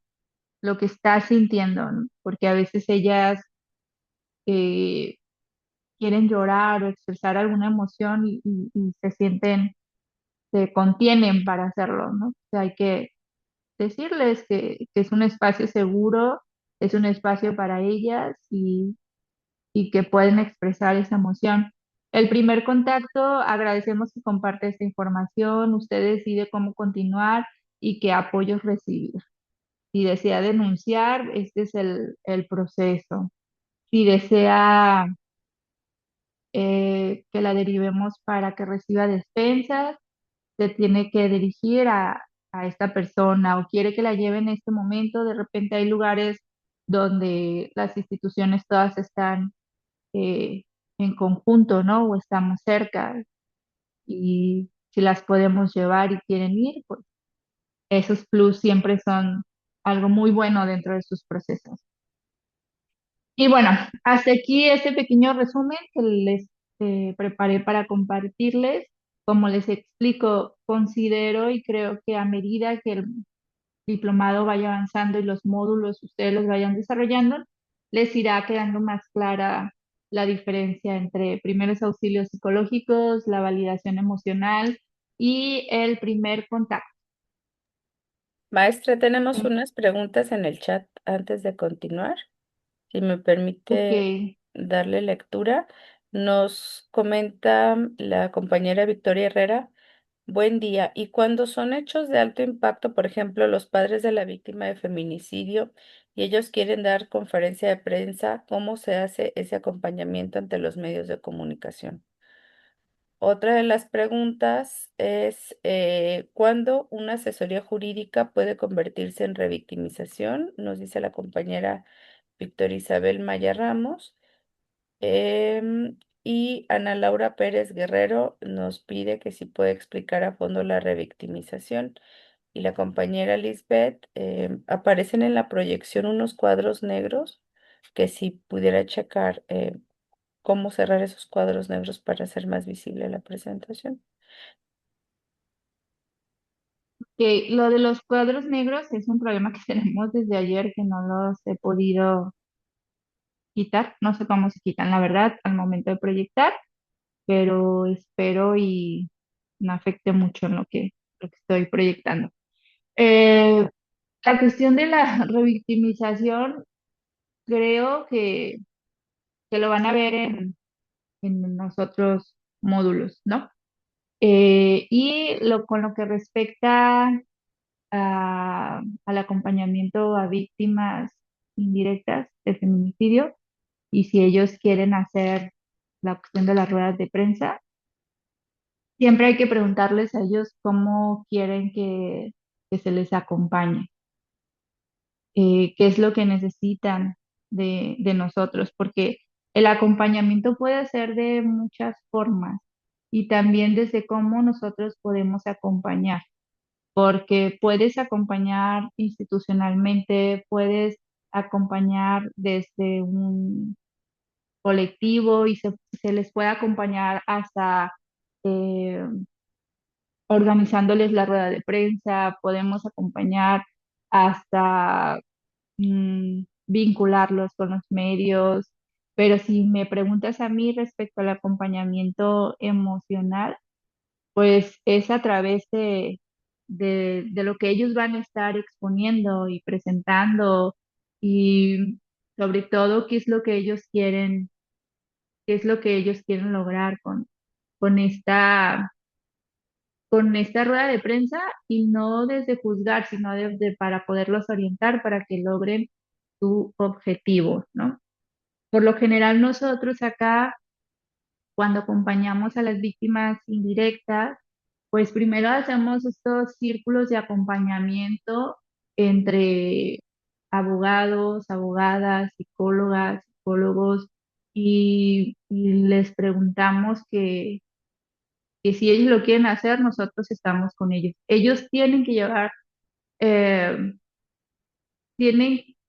S1: está sintiendo, ¿no? Porque a veces ellas eh, quieren llorar o expresar alguna emoción y se sienten, se contienen para hacerlo, ¿no? O sea, hay que decirles que es un espacio seguro, es un espacio para ellas y que pueden expresar esa emoción. El primer contacto, agradecemos que comparte esta información, usted decide cómo continuar y qué apoyos recibir. Si desea denunciar, este es el proceso. Si desea que la derivemos para que reciba despensas, se tiene que dirigir a esta persona o quiere que la lleve en este momento. De repente hay lugares donde las instituciones todas están eh, en conjunto, ¿no? O estamos cerca y si las podemos llevar y quieren ir, pues esos plus siempre son algo muy bueno dentro de sus procesos. Y bueno, hasta aquí este pequeño resumen que les preparé para compartirles. Como les explico, considero y creo que a medida que el diplomado vaya avanzando y los módulos ustedes los vayan desarrollando, les irá quedando más clara la diferencia entre primeros auxilios psicológicos, la validación emocional y el primer contacto.
S4: Maestra, tenemos unas preguntas en el chat antes de continuar. Si me
S1: Ok.
S4: permite darle lectura, nos comenta la compañera Victoria Herrera. Buen día. Y cuando son hechos de alto impacto, por ejemplo, los padres de la víctima de feminicidio y ellos quieren dar conferencia de prensa, ¿cómo se hace ese acompañamiento ante los medios de comunicación? Otra de las preguntas es, ¿cuándo una asesoría jurídica puede convertirse en revictimización? Nos dice la compañera Victoria Isabel Maya Ramos. Y Ana Laura Pérez Guerrero nos pide que si puede explicar a fondo la revictimización. Y la compañera Lisbeth, aparecen en la proyección unos cuadros negros que si pudiera checar cómo cerrar esos cuadros negros para hacer más visible la presentación.
S1: Que lo de los cuadros negros es un problema que tenemos desde ayer que no los he podido quitar. No sé cómo se quitan, la verdad, al momento de proyectar, pero espero y no afecte mucho en lo que estoy proyectando. Eh, la cuestión de la revictimización, creo que lo van a ver en los otros módulos, ¿no? Y con lo que respecta al acompañamiento a víctimas indirectas de feminicidio y si ellos quieren hacer la cuestión de las ruedas de prensa, siempre hay que preguntarles a ellos cómo quieren que se les acompañe, qué es lo que necesitan de nosotros, porque el acompañamiento puede ser de muchas formas y también desde cómo nosotros podemos acompañar. Porque puedes acompañar institucionalmente, puedes acompañar desde un colectivo y se les puede acompañar hasta eh, organizándoles la rueda de prensa, podemos acompañar hasta vincularlos con los medios, pero si me preguntas a mí respecto al acompañamiento emocional, pues es a través de lo que ellos van a estar exponiendo y presentando y sobre todo qué es lo que ellos quieren, qué es lo que ellos quieren lograr con esta, con esta rueda de prensa y no desde juzgar, sino para poderlos orientar para que logren su objetivo, ¿no? Por lo general nosotros acá, cuando acompañamos a las víctimas indirectas, pues primero hacemos estos círculos de acompañamiento entre abogados, abogadas, psicólogas, psicólogos, y les preguntamos que si ellos lo quieren hacer, nosotros estamos con ellos. Ellos tienen que llevar eh,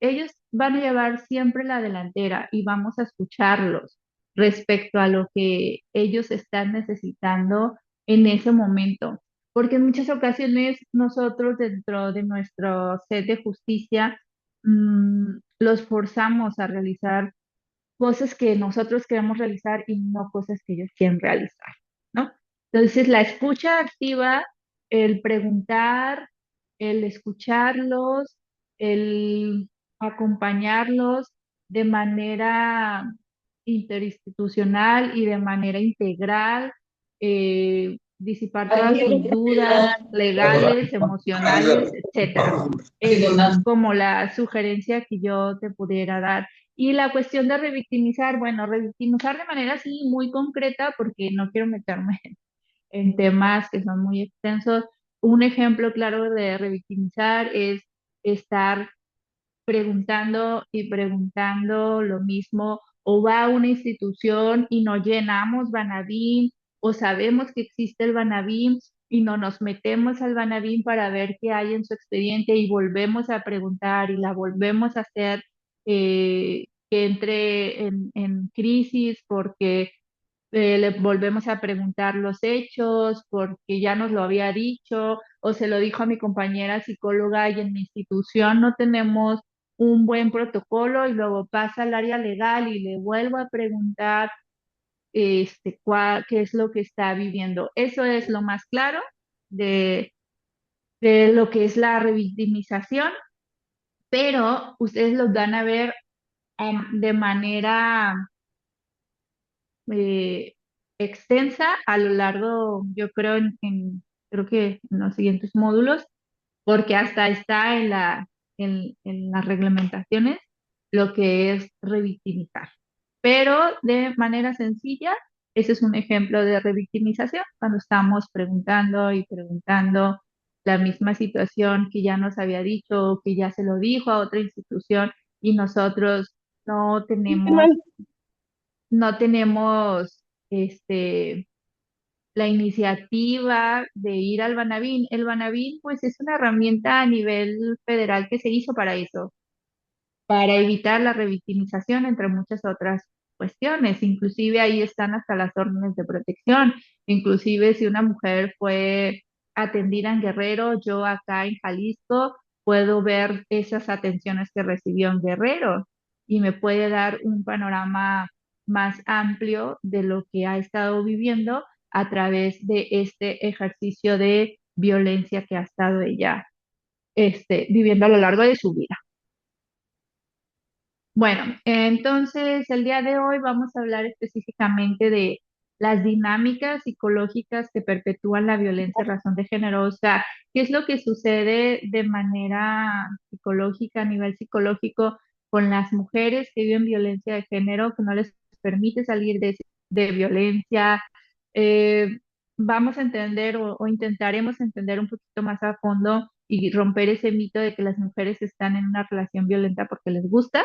S1: ellos van a llevar siempre la delantera y vamos a escucharlos respecto a lo que ellos están necesitando en ese momento. Porque en muchas ocasiones nosotros dentro de nuestro set de justicia los forzamos a realizar cosas que nosotros queremos realizar y no cosas que ellos quieren realizar, ¿no? Entonces, la escucha activa, el preguntar, el escucharlos, el acompañarlos de manera interinstitucional y de manera integral, disipar todas sus dudas legales, emocionales, etcétera. Es como la sugerencia que yo te pudiera dar. Y la cuestión de revictimizar, bueno, revictimizar de manera así muy concreta, porque no quiero meterme en temas que son muy extensos. Un ejemplo claro de revictimizar es estar preguntando y preguntando lo mismo, o va a una institución y no llenamos Banabim, o sabemos que existe el Banabim y no nos metemos al Banabim para ver qué hay en su expediente y volvemos a preguntar y la volvemos a hacer que entre en crisis porque le volvemos a preguntar los hechos porque ya nos lo había dicho o se lo dijo a mi compañera psicóloga y en mi institución no tenemos un buen protocolo y luego pasa al área legal y le vuelvo a preguntar qué es lo que está viviendo. Eso es lo más claro de, de lo que es la revictimización, pero ustedes lo van a ver de manera eh, extensa a lo largo, yo creo, creo que en los siguientes módulos, porque hasta está en las reglamentaciones lo que es revictimizar. Pero de manera sencilla, ese es un ejemplo de revictimización, cuando estamos preguntando y preguntando la misma situación que ya nos había dicho o que ya se lo dijo a otra institución y nosotros no tenemos, no tenemos la iniciativa de ir al Banabín. El Banabín, pues, es una herramienta a nivel federal que se hizo para eso, para evitar la revictimización, entre muchas otras cuestiones. Inclusive ahí están hasta las órdenes de protección. Inclusive si una mujer fue atendida en Guerrero, yo acá en Jalisco puedo ver esas atenciones que recibió en Guerrero y me puede dar un panorama más amplio de lo que ha estado viviendo a través de este ejercicio de violencia que ha estado ella viviendo a lo largo de su vida. Bueno, entonces el día de hoy vamos a hablar específicamente de las dinámicas psicológicas que perpetúan la violencia en razón de género, o sea, qué es lo que sucede de manera psicológica, a nivel psicológico, con las mujeres que viven violencia de género, que no les permite salir de violencia. Eh, Vamos a entender o intentaremos entender un poquito más a fondo y romper ese mito de que las mujeres están en una relación violenta porque les gusta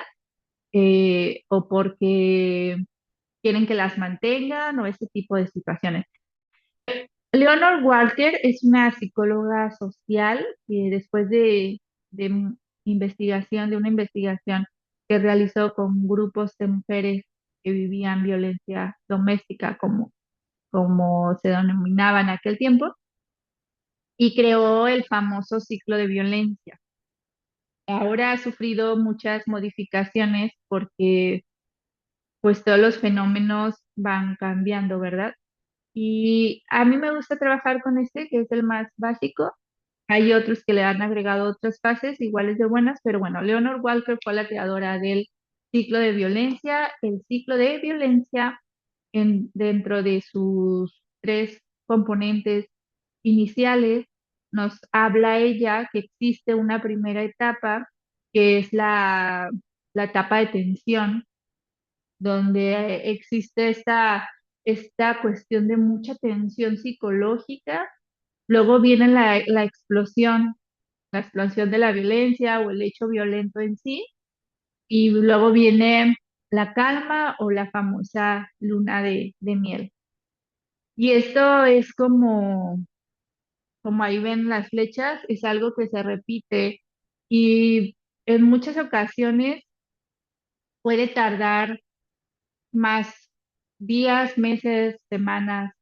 S1: o porque quieren que las mantengan o ese tipo de situaciones. Leonor Walker es una psicóloga social que después de investigación, de una investigación que realizó con grupos de mujeres que vivían violencia doméstica, como se denominaba en aquel tiempo, y creó el famoso ciclo de violencia. Ahora ha sufrido muchas modificaciones porque pues todos los fenómenos van cambiando, ¿verdad? Y a mí me gusta trabajar con este, que es el más básico. Hay otros que le han agregado otras fases iguales de buenas, pero bueno, Leonor Walker fue la creadora del ciclo de violencia. El ciclo de violencia, dentro de sus tres componentes iniciales, nos habla ella que existe una primera etapa, que es la etapa de tensión, donde existe esta cuestión de mucha tensión psicológica. Luego viene la explosión de la violencia o el hecho violento en sí, y luego viene la calma o la famosa luna de miel. Y esto es como ahí ven las flechas, es algo que se repite y en muchas ocasiones puede tardar más días, meses, semanas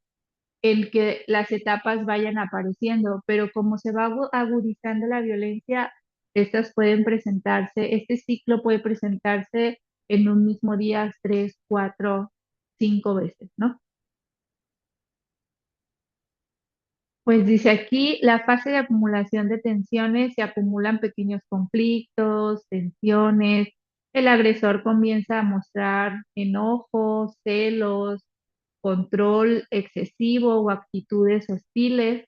S1: en que las etapas vayan apareciendo, pero como se va agudizando la violencia, estas pueden presentarse, este ciclo puede presentarse en un mismo día 3, 4, 5 veces, ¿no? Pues dice aquí, la fase de acumulación de tensiones, se acumulan pequeños conflictos, tensiones, el agresor comienza a mostrar enojos, celos, control excesivo o actitudes hostiles.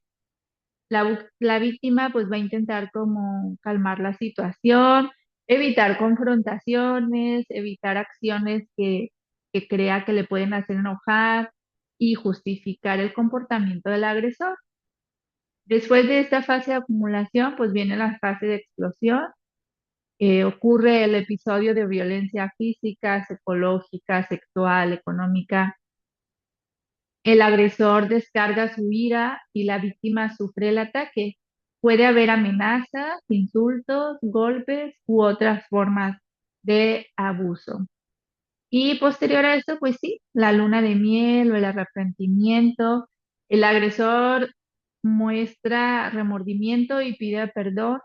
S1: La víctima pues va a intentar como calmar la situación, evitar confrontaciones, evitar acciones que crea que le pueden hacer enojar y justificar el comportamiento del agresor. Después de esta fase de acumulación, pues viene la fase de explosión. Ocurre el episodio de violencia física, psicológica, sexual, económica. El agresor descarga su ira y la víctima sufre el ataque. Puede haber amenazas, insultos, golpes u otras formas de abuso. Y posterior a esto, pues sí, la luna de miel o el arrepentimiento. El agresor muestra remordimiento y pide perdón.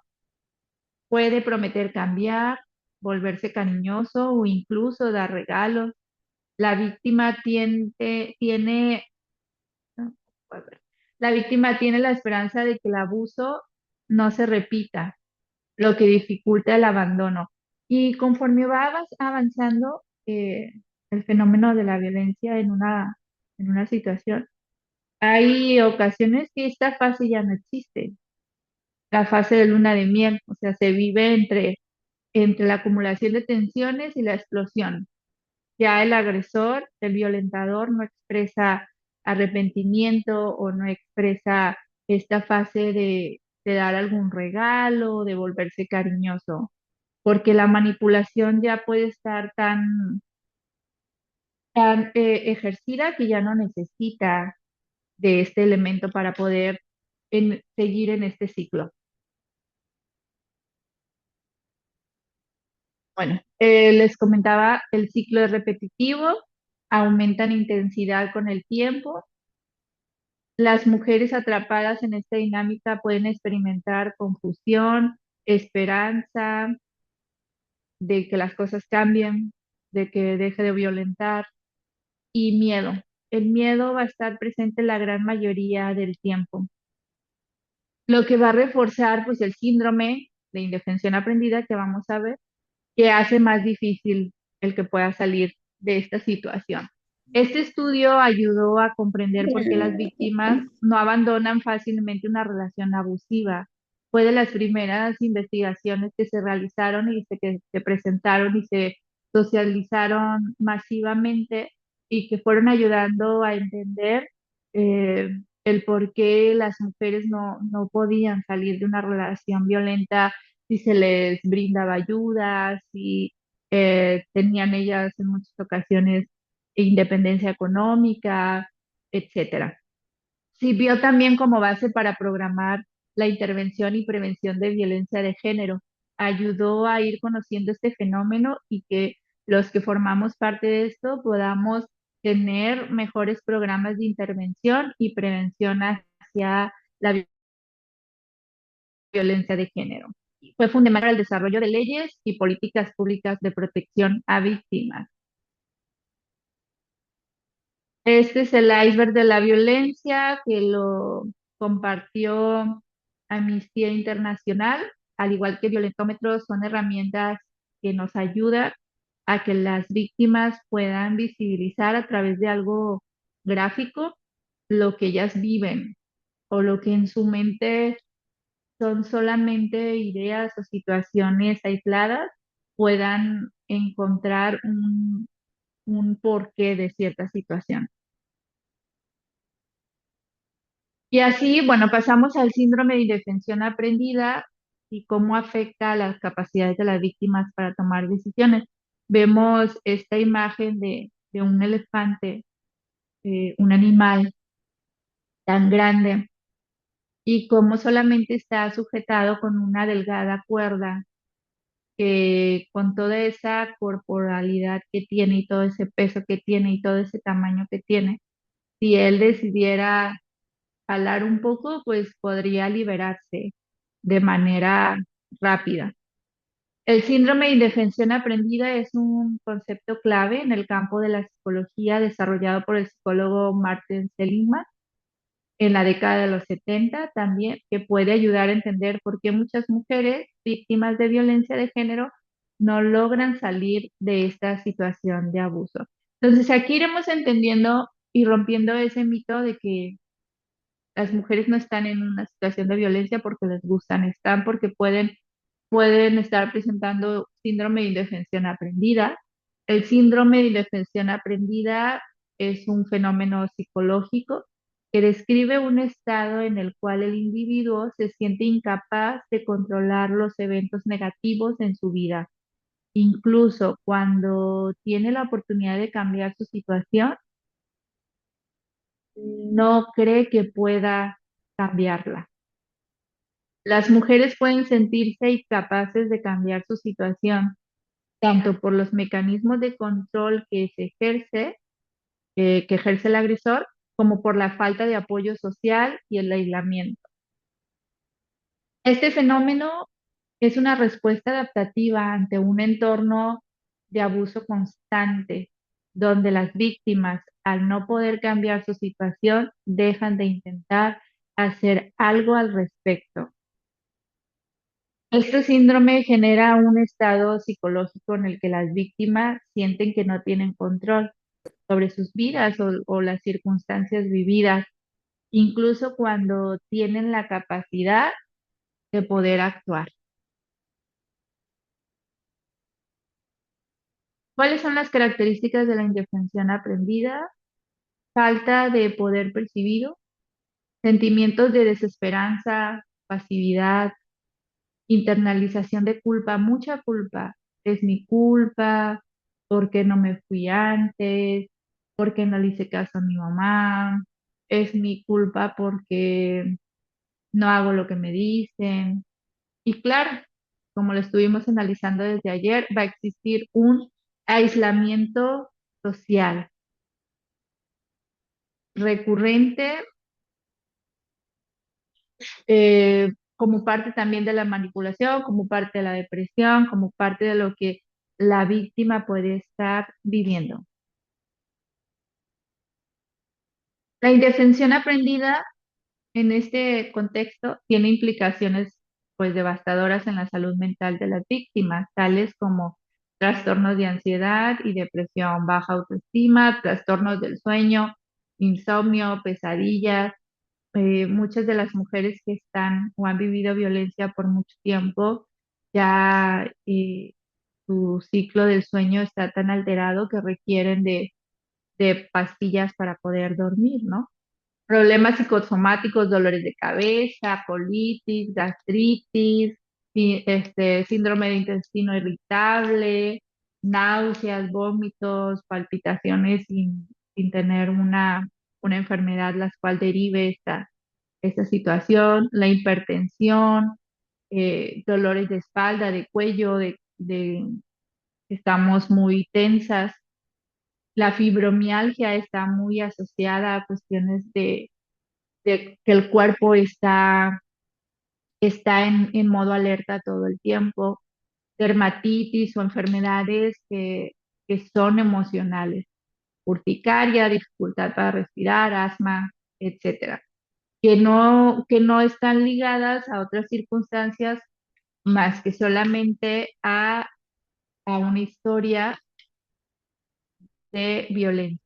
S1: Puede prometer cambiar, volverse cariñoso o incluso dar regalos. La víctima tiene ¿no? A ver. La víctima tiene la esperanza de que el abuso no se repita, lo que dificulta el abandono. Y conforme va avanzando el fenómeno de la violencia en una situación, hay ocasiones que esta fase ya no existe, la fase de luna de miel, o sea, se vive entre la acumulación de tensiones y la explosión. Ya el agresor, el violentador, no expresa arrepentimiento o no expresa esta fase de dar algún regalo, de volverse cariñoso, porque la manipulación ya puede estar tan ejercida que ya no necesita de este elemento para poder seguir en este ciclo. Bueno, les comentaba, el ciclo es repetitivo, aumenta en intensidad con el tiempo. Las mujeres atrapadas en esta dinámica pueden experimentar confusión, esperanza de que las cosas cambien, de que deje de violentar y miedo. El miedo va a estar presente la gran mayoría del tiempo, lo que va a reforzar pues el síndrome de indefensión aprendida que vamos a ver, que hace más difícil el que pueda salir de esta situación. Este estudio ayudó a comprender por qué las víctimas no abandonan fácilmente una relación abusiva. Fue de las primeras investigaciones que se realizaron y que se presentaron y se socializaron masivamente y que fueron ayudando a entender eh, el por qué las mujeres no podían salir de una relación violenta si se les brindaba ayuda, si tenían ellas en muchas ocasiones independencia económica, etcétera. Sirvió también como base para programar la intervención y prevención de violencia de género. Ayudó a ir conociendo este fenómeno y que los que formamos parte de esto podamos tener mejores programas de intervención y prevención hacia la violencia violencia de género. Fue fundamental para el desarrollo de leyes y políticas públicas de protección a víctimas. Este es el iceberg de la violencia que lo compartió Amnistía Internacional, al igual que violentómetros, son herramientas que nos ayudan a que las víctimas puedan visibilizar a través de algo gráfico lo que ellas viven o lo que en su mente son solamente ideas o situaciones aisladas, puedan encontrar un porqué de cierta situación. Y así, bueno, pasamos al síndrome de indefensión aprendida y cómo afecta a las capacidades de las víctimas para tomar decisiones. Vemos esta imagen de un elefante, un animal tan grande, y cómo solamente está sujetado con una delgada cuerda, que con toda esa corporalidad que tiene y todo ese peso que tiene y todo ese tamaño que tiene, si él decidiera jalar un poco, pues podría liberarse de manera rápida. El síndrome de indefensión aprendida es un concepto clave en el campo de la psicología desarrollado por el psicólogo Martin Seligman en la década de los 70 también, que puede ayudar a entender por qué muchas mujeres víctimas de violencia de género no logran salir de esta situación de abuso. Entonces aquí iremos entendiendo y rompiendo ese mito de que las mujeres no están en una situación de violencia porque les gustan, están porque pueden estar presentando síndrome de indefensión aprendida. El síndrome de indefensión aprendida es un fenómeno psicológico que describe un estado en el cual el individuo se siente incapaz de controlar los eventos negativos en su vida. Incluso cuando tiene la oportunidad de cambiar su situación, no cree que pueda cambiarla. Las mujeres pueden sentirse incapaces de cambiar su situación, tanto por los mecanismos de control que ejerce el agresor, como por la falta de apoyo social y el aislamiento. Este fenómeno es una respuesta adaptativa ante un entorno de abuso constante, donde las víctimas, al no poder cambiar su situación, dejan de intentar hacer algo al respecto. Este síndrome genera un estado psicológico en el que las víctimas sienten que no tienen control sobre sus vidas o las circunstancias vividas, incluso cuando tienen la capacidad de poder actuar. ¿Cuáles son las características de la indefensión aprendida? Falta de poder percibido, sentimientos de desesperanza, pasividad, internalización de culpa, mucha culpa. Es mi culpa, porque no me fui antes, porque no le hice caso a mi mamá, es mi culpa porque no hago lo que me dicen. Y claro, como lo estuvimos analizando desde ayer, va a existir un aislamiento social recurrente, como parte también de la manipulación, como parte de la depresión, como parte de lo que la víctima puede estar viviendo. La indefensión aprendida en este contexto tiene implicaciones pues devastadoras en la salud mental de las víctimas, tales como trastornos de ansiedad y depresión, baja autoestima, trastornos del sueño, insomnio, pesadillas. Muchas de las mujeres que están o han vivido violencia por mucho tiempo, ya su ciclo del sueño está tan alterado que requieren de pastillas para poder dormir, ¿no? Problemas psicosomáticos, dolores de cabeza, colitis, gastritis, síndrome de intestino irritable, náuseas, vómitos, palpitaciones sin tener una enfermedad la cual derive esta situación, la hipertensión, dolores de espalda, de cuello, estamos muy tensas. La fibromialgia está muy asociada a cuestiones de que el cuerpo está está en modo alerta todo el tiempo, dermatitis o enfermedades que son emocionales, urticaria, dificultad para respirar, asma, etcétera, que no están ligadas a otras circunstancias más que solamente a una historia de violencia.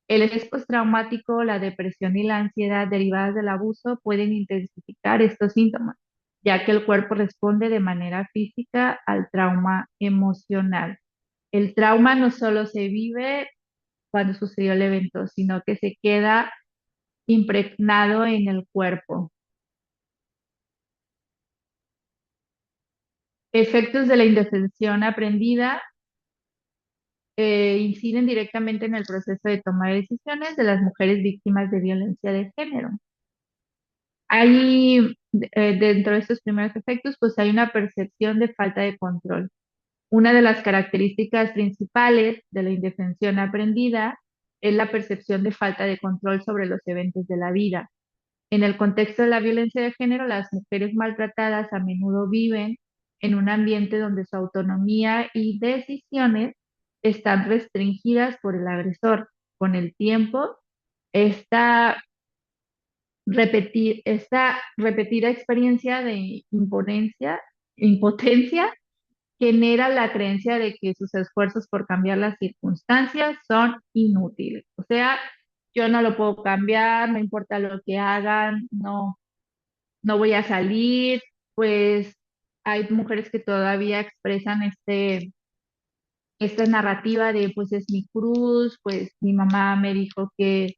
S1: El estrés postraumático, la depresión y la ansiedad derivadas del abuso pueden intensificar estos síntomas, ya que el cuerpo responde de manera física al trauma emocional. El trauma no solo se vive cuando sucedió el evento, sino que se queda impregnado en el cuerpo. Efectos de la indefensión aprendida inciden directamente en el proceso de toma de decisiones de las mujeres víctimas de violencia de género. Hay, dentro de estos primeros efectos, pues hay una percepción de falta de control. Una de las características principales de la indefensión aprendida es la percepción de falta de control sobre los eventos de la vida. En el contexto de la violencia de género, las mujeres maltratadas a menudo viven en un ambiente donde su autonomía y decisiones están restringidas por el agresor. Con el tiempo, esta esta repetida experiencia de impotencia, genera la creencia de que sus esfuerzos por cambiar las circunstancias son inútiles. O sea, yo no lo puedo cambiar, no importa lo que hagan, no voy a salir, pues hay mujeres que todavía expresan esta narrativa de pues es mi cruz, pues mi mamá me dijo que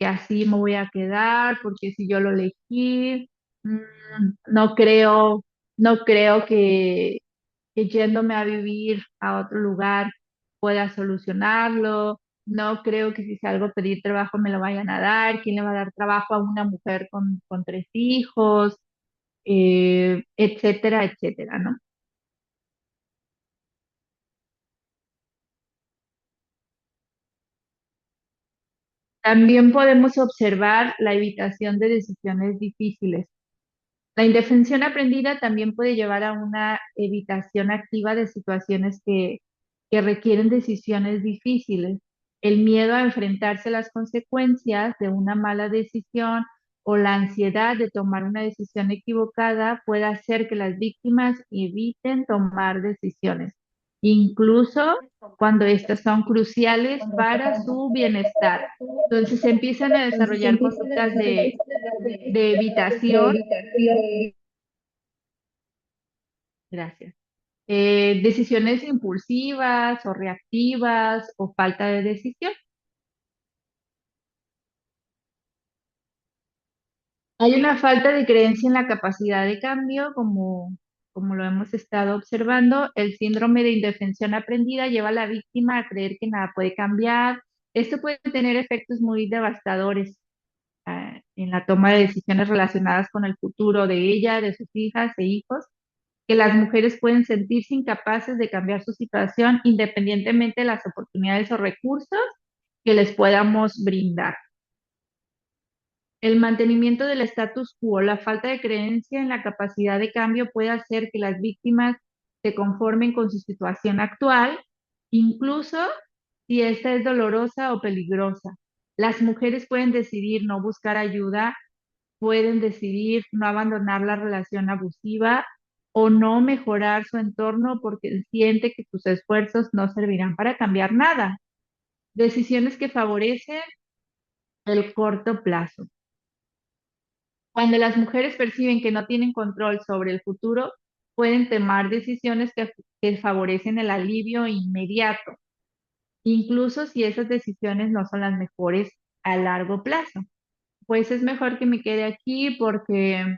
S1: así me voy a quedar, porque si yo lo elegí, mm, no creo, no creo que yéndome a vivir a otro lugar pueda solucionarlo. No creo que si salgo a pedir trabajo me lo vayan a dar. ¿Quién le va a dar trabajo a una mujer con tres hijos? Etcétera, etcétera, ¿no? También podemos observar la evitación de decisiones difíciles. La indefensión aprendida también puede llevar a una evitación activa de situaciones que requieren decisiones difíciles. El miedo a enfrentarse a las consecuencias de una mala decisión o la ansiedad de tomar una decisión equivocada puede hacer que las víctimas eviten tomar decisiones, incluso cuando estas son cruciales para su bienestar. Entonces se empiezan a desarrollar conductas de evitación. Gracias. Decisiones impulsivas o reactivas o falta de decisión. Hay una falta de creencia en la capacidad de cambio, como lo hemos estado observando. El síndrome de indefensión aprendida lleva a la víctima a creer que nada puede cambiar. Esto puede tener efectos muy devastadores, en la toma de decisiones relacionadas con el futuro de ella, de sus hijas e hijos, que las mujeres pueden sentirse incapaces de cambiar su situación independientemente de las oportunidades o recursos que les podamos brindar. El mantenimiento del status quo, la falta de creencia en la capacidad de cambio puede hacer que las víctimas se conformen con su situación actual, incluso si esta es dolorosa o peligrosa. Las mujeres pueden decidir no buscar ayuda, pueden decidir no abandonar la relación abusiva o no mejorar su entorno porque siente que sus esfuerzos no servirán para cambiar nada. Decisiones que favorecen el corto plazo. Cuando las mujeres perciben que no tienen control sobre el futuro, pueden tomar decisiones que favorecen el alivio inmediato, incluso si esas decisiones no son las mejores a largo plazo. Pues es mejor que me quede aquí porque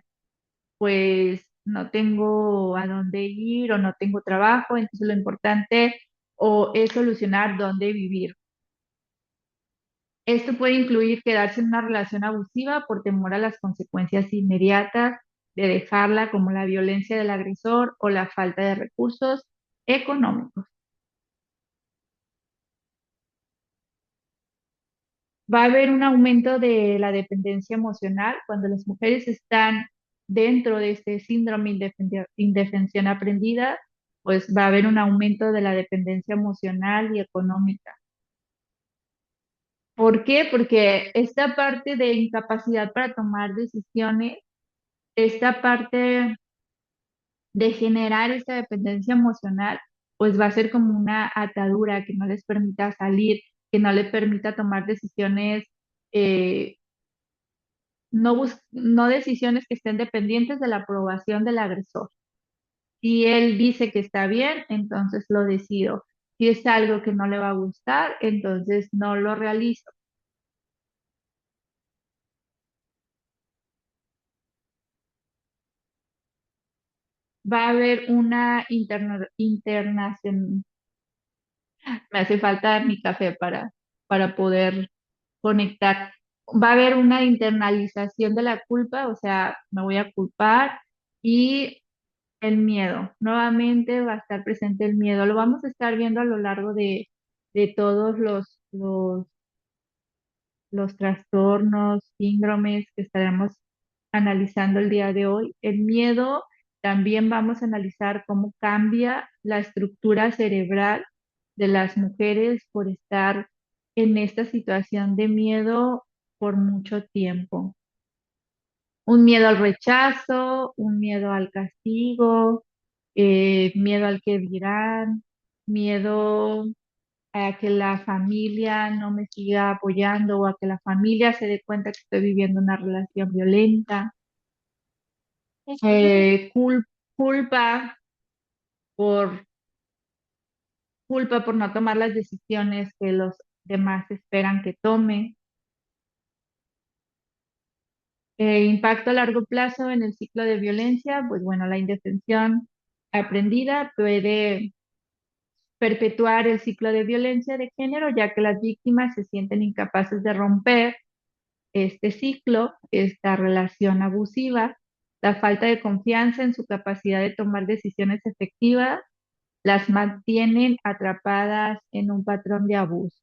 S1: pues no tengo a dónde ir o no tengo trabajo, entonces lo importante o es solucionar dónde vivir. Esto puede incluir quedarse en una relación abusiva por temor a las consecuencias inmediatas de dejarla, como la violencia del agresor o la falta de recursos económicos. Va a haber un aumento de la dependencia emocional cuando las mujeres están dentro de este síndrome indefensión aprendida, pues va a haber un aumento de la dependencia emocional y económica. ¿Por qué? Porque esta parte de incapacidad para tomar decisiones, esta parte de generar esta dependencia emocional, pues va a ser como una atadura que no les permita salir, que no les permita tomar decisiones, eh, no decisiones que estén dependientes de la aprobación del agresor. Si él dice que está bien, entonces lo decido. Si es algo que no le va a gustar, entonces no lo realizo. Va a haber una internación. Me hace falta mi café para poder conectar. Va a haber una internalización de la culpa, o sea, me voy a culpar y el miedo. Nuevamente va a estar presente el miedo. Lo vamos a estar viendo a lo largo de todos los trastornos, síndromes que estaremos analizando el día de hoy. El miedo, también vamos a analizar cómo cambia la estructura cerebral de las mujeres por estar en esta situación de miedo por mucho tiempo. Un miedo al rechazo, un miedo al castigo, miedo al que dirán, miedo a que la familia no me siga apoyando o a que la familia se dé cuenta que estoy viviendo una relación violenta, eh, cul- culpa por culpa por no tomar las decisiones que los demás esperan que tome, impacto a largo plazo en el ciclo de violencia, pues bueno, la indefensión aprendida puede perpetuar el ciclo de violencia de género, ya que las víctimas se sienten incapaces de romper este ciclo, esta relación abusiva, la falta de confianza en su capacidad de tomar decisiones efectivas, las mantienen atrapadas en un patrón de abuso.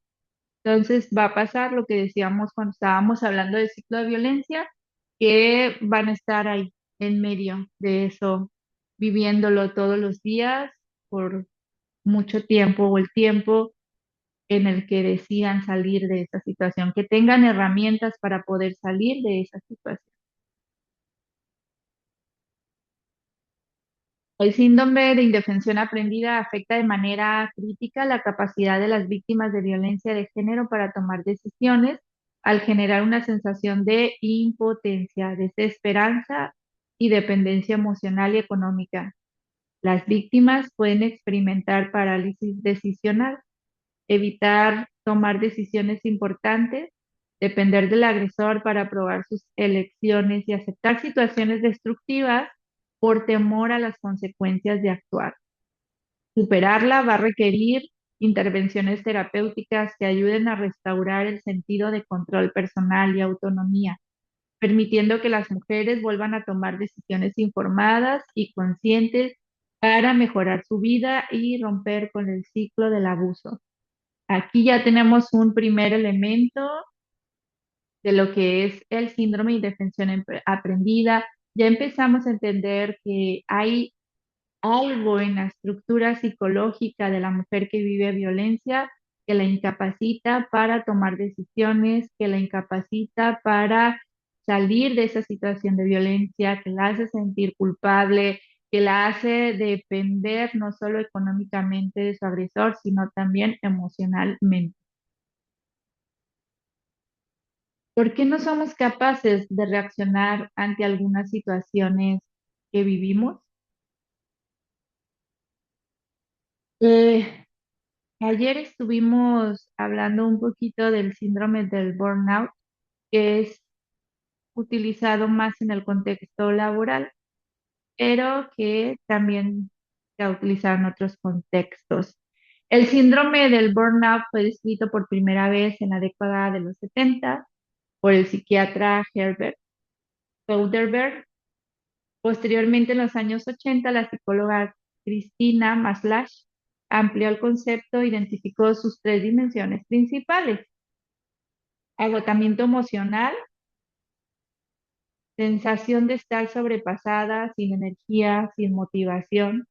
S1: Entonces va a pasar lo que decíamos cuando estábamos hablando del ciclo de violencia, que van a estar ahí en medio de eso, viviéndolo todos los días por mucho tiempo o el tiempo en el que decidan salir de esa situación, que tengan herramientas para poder salir de esa situación. El síndrome de indefensión aprendida afecta de manera crítica la capacidad de las víctimas de violencia de género para tomar decisiones al generar una sensación de impotencia, desesperanza y dependencia emocional y económica. Las víctimas pueden experimentar parálisis decisional, evitar tomar decisiones importantes, depender del agresor para aprobar sus elecciones y aceptar situaciones destructivas por temor a las consecuencias de actuar. Superarla va a requerir intervenciones terapéuticas que ayuden a restaurar el sentido de control personal y autonomía, permitiendo que las mujeres vuelvan a tomar decisiones informadas y conscientes para mejorar su vida y romper con el ciclo del abuso. Aquí ya tenemos un primer elemento de lo que es el síndrome de indefensión aprendida. Ya empezamos a entender que hay algo en la estructura psicológica de la mujer que vive violencia que la incapacita para tomar decisiones, que la incapacita para salir de esa situación de violencia, que la hace sentir culpable, que la hace depender no solo económicamente de su agresor, sino también emocionalmente. ¿Por qué no somos capaces de reaccionar ante algunas situaciones que vivimos? Eh, Ayer estuvimos hablando un poquito del síndrome del burnout, que es utilizado más en el contexto laboral, pero que también se ha utilizado en otros contextos. El síndrome del burnout fue descrito por primera vez en la década de los 70 por el psiquiatra Herbert Soderbergh. Posteriormente, en los años 80, la psicóloga Christina Maslach amplió el concepto e identificó sus tres dimensiones principales: agotamiento emocional, sensación de estar sobrepasada, sin energía, sin motivación,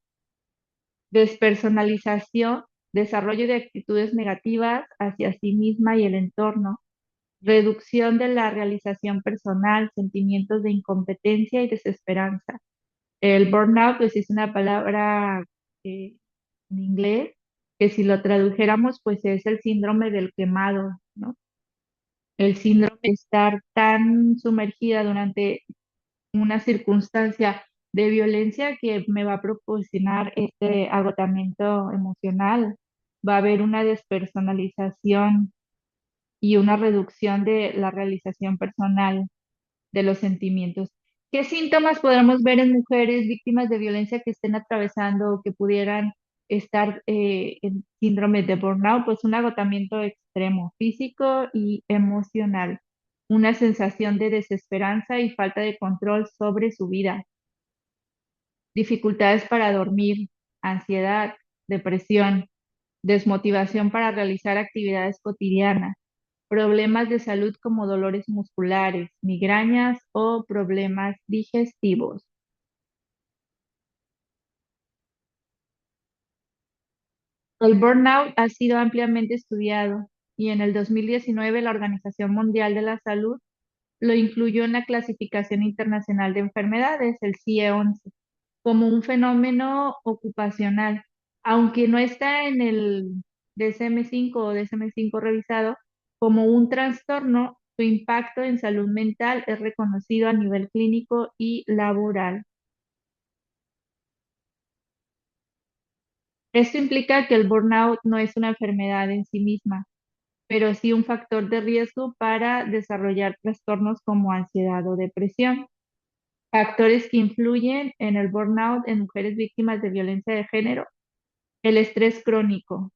S1: despersonalización, desarrollo de actitudes negativas hacia sí misma y el entorno, reducción de la realización personal, sentimientos de incompetencia y desesperanza. El burnout, pues es una palabra en inglés que si lo tradujéramos, pues es el síndrome del quemado, ¿no? El síndrome de estar tan sumergida durante una circunstancia de violencia que me va a proporcionar este agotamiento emocional. Va a haber una despersonalización y una reducción de la realización personal de los sentimientos. ¿Qué síntomas podemos ver en mujeres víctimas de violencia que estén atravesando o que pudieran estar en síndrome de burnout? Pues un agotamiento extremo físico y emocional, una sensación de desesperanza y falta de control sobre su vida, dificultades para dormir, ansiedad, depresión, desmotivación para realizar actividades cotidianas, problemas de salud como dolores musculares, migrañas o problemas digestivos. El burnout ha sido ampliamente estudiado y en el 2019 la Organización Mundial de la Salud lo incluyó en la Clasificación Internacional de Enfermedades, el CIE-11, como un fenómeno ocupacional, aunque no está en el DSM-5 o DSM-5 revisado como un trastorno, su impacto en salud mental es reconocido a nivel clínico y laboral. Esto implica que el burnout no es una enfermedad en sí misma, pero sí un factor de riesgo para desarrollar trastornos como ansiedad o depresión. Factores que influyen en el burnout en mujeres víctimas de violencia de género: el estrés crónico.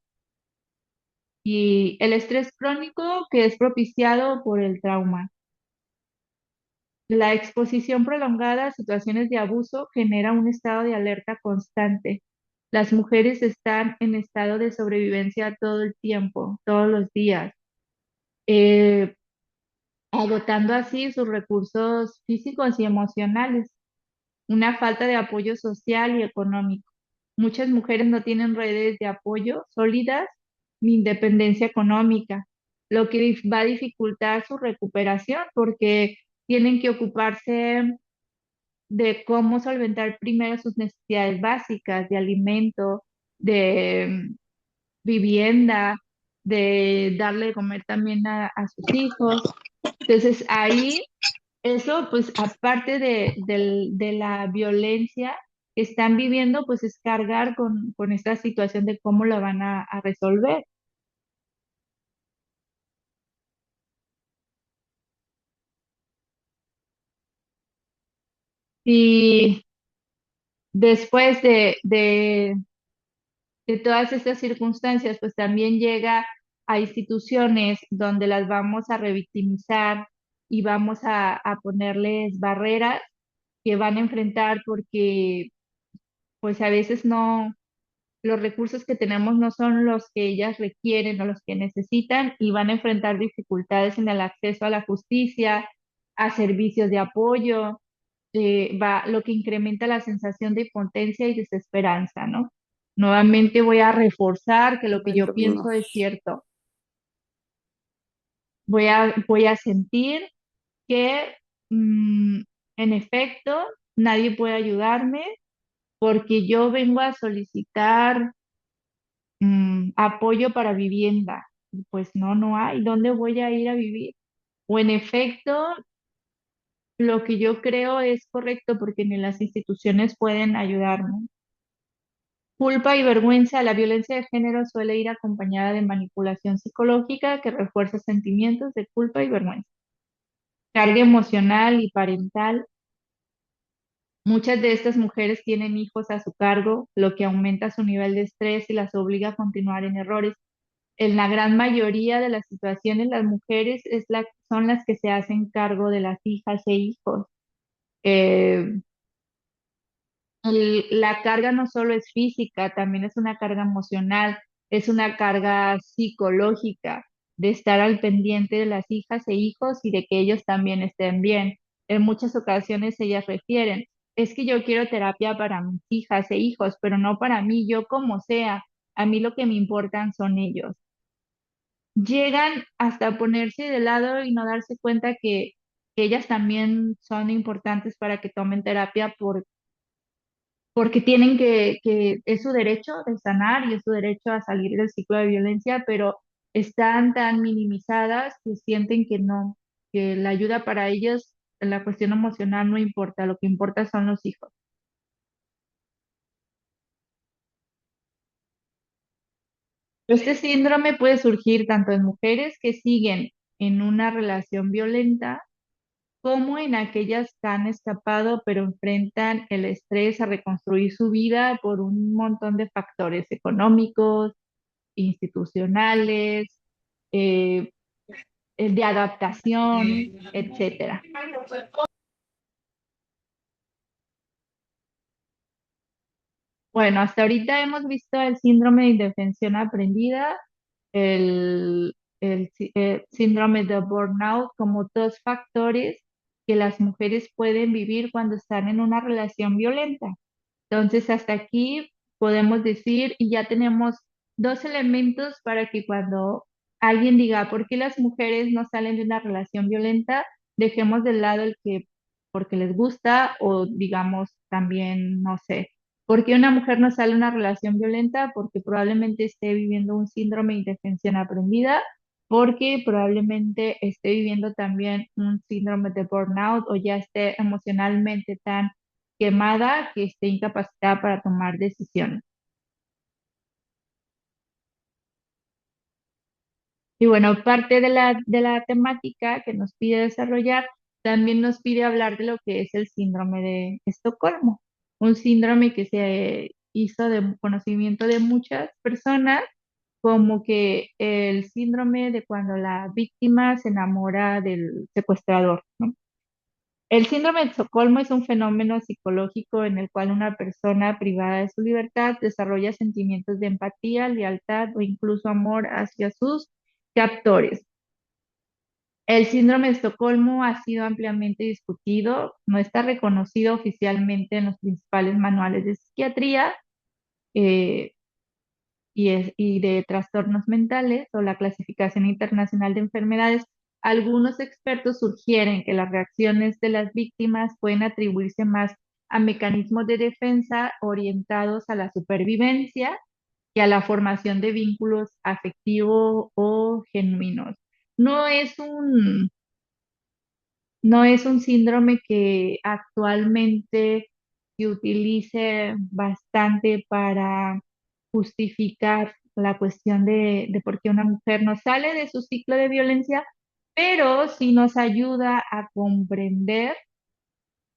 S1: Y el estrés crónico que es propiciado por el trauma. La exposición prolongada a situaciones de abuso genera un estado de alerta constante. Las mujeres están en estado de sobrevivencia todo el tiempo, todos los días, eh, agotando así sus recursos físicos y emocionales. Una falta de apoyo social y económico. Muchas mujeres no tienen redes de apoyo sólidas ni independencia económica, lo que va a dificultar su recuperación porque tienen que ocuparse de cómo solventar primero sus necesidades básicas de alimento, de vivienda, de darle de comer también a sus hijos. Entonces ahí eso, pues aparte de la violencia que están viviendo, pues es cargar con esta situación de cómo lo van a resolver. Y después de todas estas circunstancias, pues también llega a instituciones donde las vamos a revictimizar y vamos a ponerles barreras que van a enfrentar porque pues a veces no los recursos que tenemos no son los que ellas requieren o los que necesitan y van a enfrentar dificultades en el acceso a la justicia, a servicios de apoyo, lo que incrementa la sensación de impotencia y desesperanza, ¿no? Nuevamente voy a reforzar que lo que yo pienso es
S3: Dormimos.
S1: cierto. Voy a sentir que, mm, en efecto, nadie puede ayudarme porque yo vengo a solicitar apoyo para vivienda. Y pues no, no hay. ¿Dónde voy a ir a vivir? O en efecto, lo que yo creo es correcto porque ni las instituciones pueden ayudarme. Culpa y vergüenza. La violencia de género suele ir acompañada de manipulación psicológica que refuerza sentimientos de culpa y vergüenza. Carga emocional y parental. Muchas de estas mujeres tienen hijos a su cargo, lo que aumenta su nivel de estrés y las obliga a continuar en errores. En la gran mayoría de las situaciones, las mujeres son las que se hacen cargo de las hijas e hijos. Eh, la carga no solo es física, también es una carga emocional, es una carga psicológica de estar al pendiente de las hijas e hijos y de que ellos también estén bien. en muchas ocasiones ellas refieren, es que yo quiero terapia para mis hijas e hijos, pero no para mí, yo como sea, a mí lo que me importan son ellos. Llegan hasta ponerse de lado y no darse cuenta que ellas también son importantes para que tomen terapia porque tienen que, es su derecho de sanar y es su derecho a salir del ciclo de violencia, pero están tan minimizadas que sienten que no, que la ayuda para ellos, la cuestión emocional no importa, lo que importa son los hijos. Este síndrome puede surgir tanto en mujeres que siguen en una relación violenta como en aquellas que han escapado pero enfrentan el estrés a reconstruir su vida por un montón de factores económicos, institucionales, eh, de adaptación, etcétera. Bueno, hasta ahorita hemos visto el síndrome de indefensión aprendida, el síndrome de burnout como dos factores que las mujeres pueden vivir cuando están en una relación violenta. Entonces, hasta aquí podemos decir y ya tenemos dos elementos para que cuando alguien diga por qué las mujeres no salen de una relación violenta, dejemos de lado el que porque les gusta o digamos también, no sé, por qué una mujer no sale de una relación violenta, porque probablemente esté viviendo un síndrome de indefensión aprendida, porque probablemente esté viviendo también un síndrome de burnout o ya esté emocionalmente tan quemada que esté incapacitada para tomar decisiones. Y bueno, parte de la temática que nos pide desarrollar, también nos pide hablar de lo que es el síndrome de Estocolmo, un síndrome que se hizo de conocimiento de muchas personas, como que el síndrome de cuando la víctima se enamora del secuestrador, ¿no? El síndrome de Estocolmo es un fenómeno psicológico en el cual una persona privada de su libertad desarrolla sentimientos de empatía, lealtad o incluso amor hacia sus captores. El síndrome de Estocolmo ha sido ampliamente discutido, no está reconocido oficialmente en los principales manuales de psiquiatría, eh, y de trastornos mentales o la clasificación internacional de enfermedades. Algunos expertos sugieren que las reacciones de las víctimas pueden atribuirse más a mecanismos de defensa orientados a la supervivencia que a la formación de vínculos afectivos o genuinos. No es un no es un síndrome que actualmente se utilice bastante para justificar la cuestión de por qué una mujer no sale de su ciclo de violencia, pero sí nos ayuda a comprender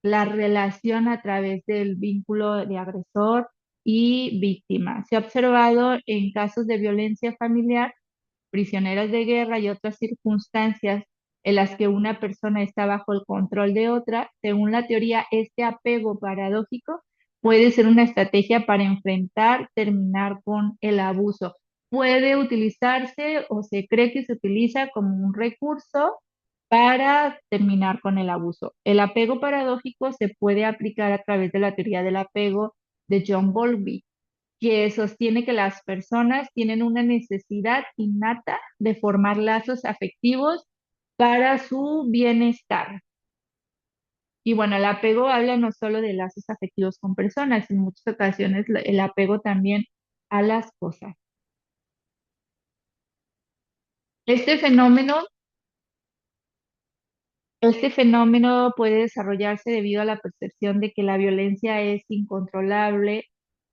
S1: la relación a través del vínculo de agresor y víctima. Se ha observado en casos de violencia familiar, prisioneras de guerra y otras circunstancias en las que una persona está bajo el control de otra. Según la teoría, este apego paradójico puede ser una estrategia para enfrentar, terminar con el abuso. Puede utilizarse o se cree que se utiliza como un recurso para terminar con el abuso. El apego paradójico se puede aplicar a través de la teoría del apego de John Bowlby, que sostiene que las personas tienen una necesidad innata de formar lazos afectivos para su bienestar. Y bueno, el apego habla no solo de lazos afectivos con personas, en muchas ocasiones el apego también a las cosas. Este fenómeno Este fenómeno puede desarrollarse debido a la percepción de que la violencia es incontrolable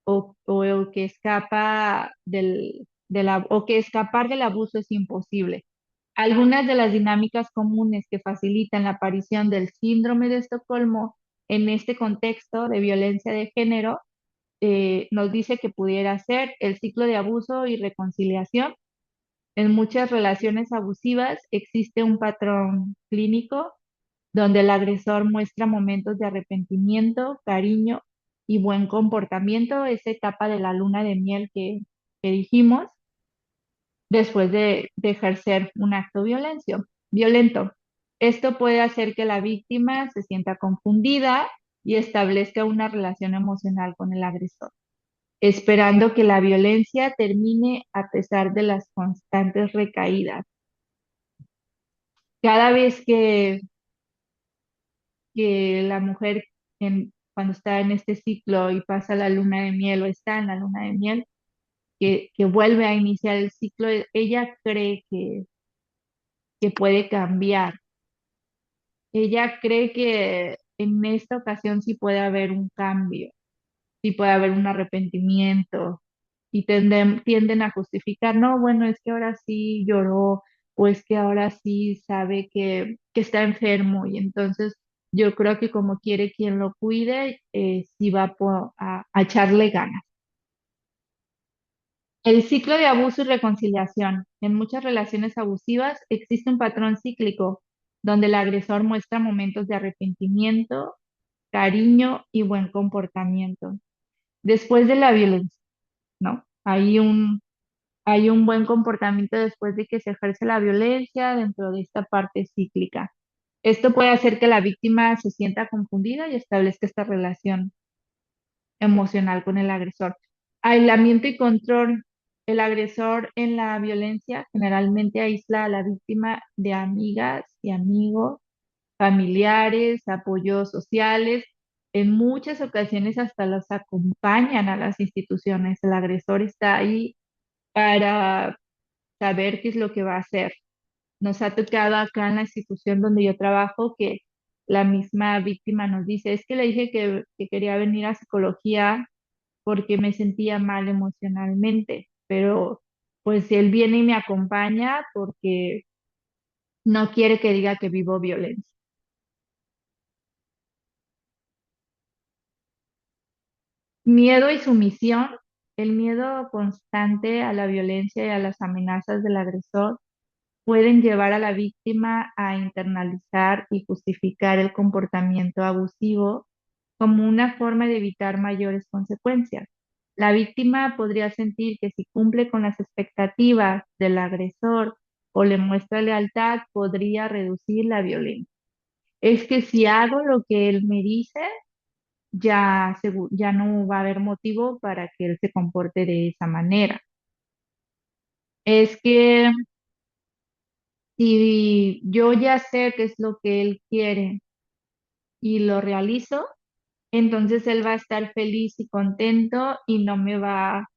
S1: o que o que escapar del abuso es imposible. Algunas de las dinámicas comunes que facilitan la aparición del síndrome de Estocolmo en este contexto de violencia de género nos dice que pudiera ser el ciclo de abuso y reconciliación. En muchas relaciones abusivas existe un patrón clínico donde el agresor muestra momentos de arrepentimiento, cariño y buen comportamiento, esa etapa de la luna de miel que dijimos, después de ejercer un acto violento. Esto puede hacer que la víctima se sienta confundida y establezca una relación emocional con el agresor, esperando que la violencia termine a pesar de las constantes recaídas. Cada vez que la mujer cuando está en este ciclo y pasa la luna de miel o está en la luna de miel, que vuelve a iniciar el ciclo, ella cree que puede cambiar. Ella cree que en esta ocasión sí puede haber un cambio, sí puede haber un arrepentimiento y tienden a justificar, no, bueno, es que ahora sí lloró o es que ahora sí sabe que está enfermo y entonces yo creo que como quiere quien lo cuide, sí va a echarle ganas. El ciclo de abuso y reconciliación. En muchas relaciones abusivas existe un patrón cíclico donde el agresor muestra momentos de arrepentimiento, cariño y buen comportamiento. Después de la violencia, ¿no? Hay un buen comportamiento después de que se ejerce la violencia dentro de esta parte cíclica. Esto puede hacer que la víctima se sienta confundida y establezca esta relación emocional con el agresor. Aislamiento y control. El agresor en la violencia generalmente aísla a la víctima de amigas y amigos, familiares, apoyos sociales. En muchas ocasiones hasta los acompañan a las instituciones. El agresor está ahí para saber qué es lo que va a hacer. Nos ha tocado acá en la institución donde yo trabajo que la misma víctima nos dice, es que le dije que quería venir a psicología porque me sentía mal emocionalmente, pero pues él viene y me acompaña porque no quiere que diga que vivo violencia. Miedo y sumisión. El miedo constante a la violencia y a las amenazas del agresor pueden llevar a la víctima a internalizar y justificar el comportamiento abusivo como una forma de evitar mayores consecuencias. La víctima podría sentir que si cumple con las expectativas del agresor o le muestra lealtad, podría reducir la violencia. Es que si hago lo que él me dice, ya no va a haber motivo para que él se comporte de esa manera. Es que si yo ya sé qué es lo que él quiere y lo realizo, entonces él va a estar feliz y contento y no me va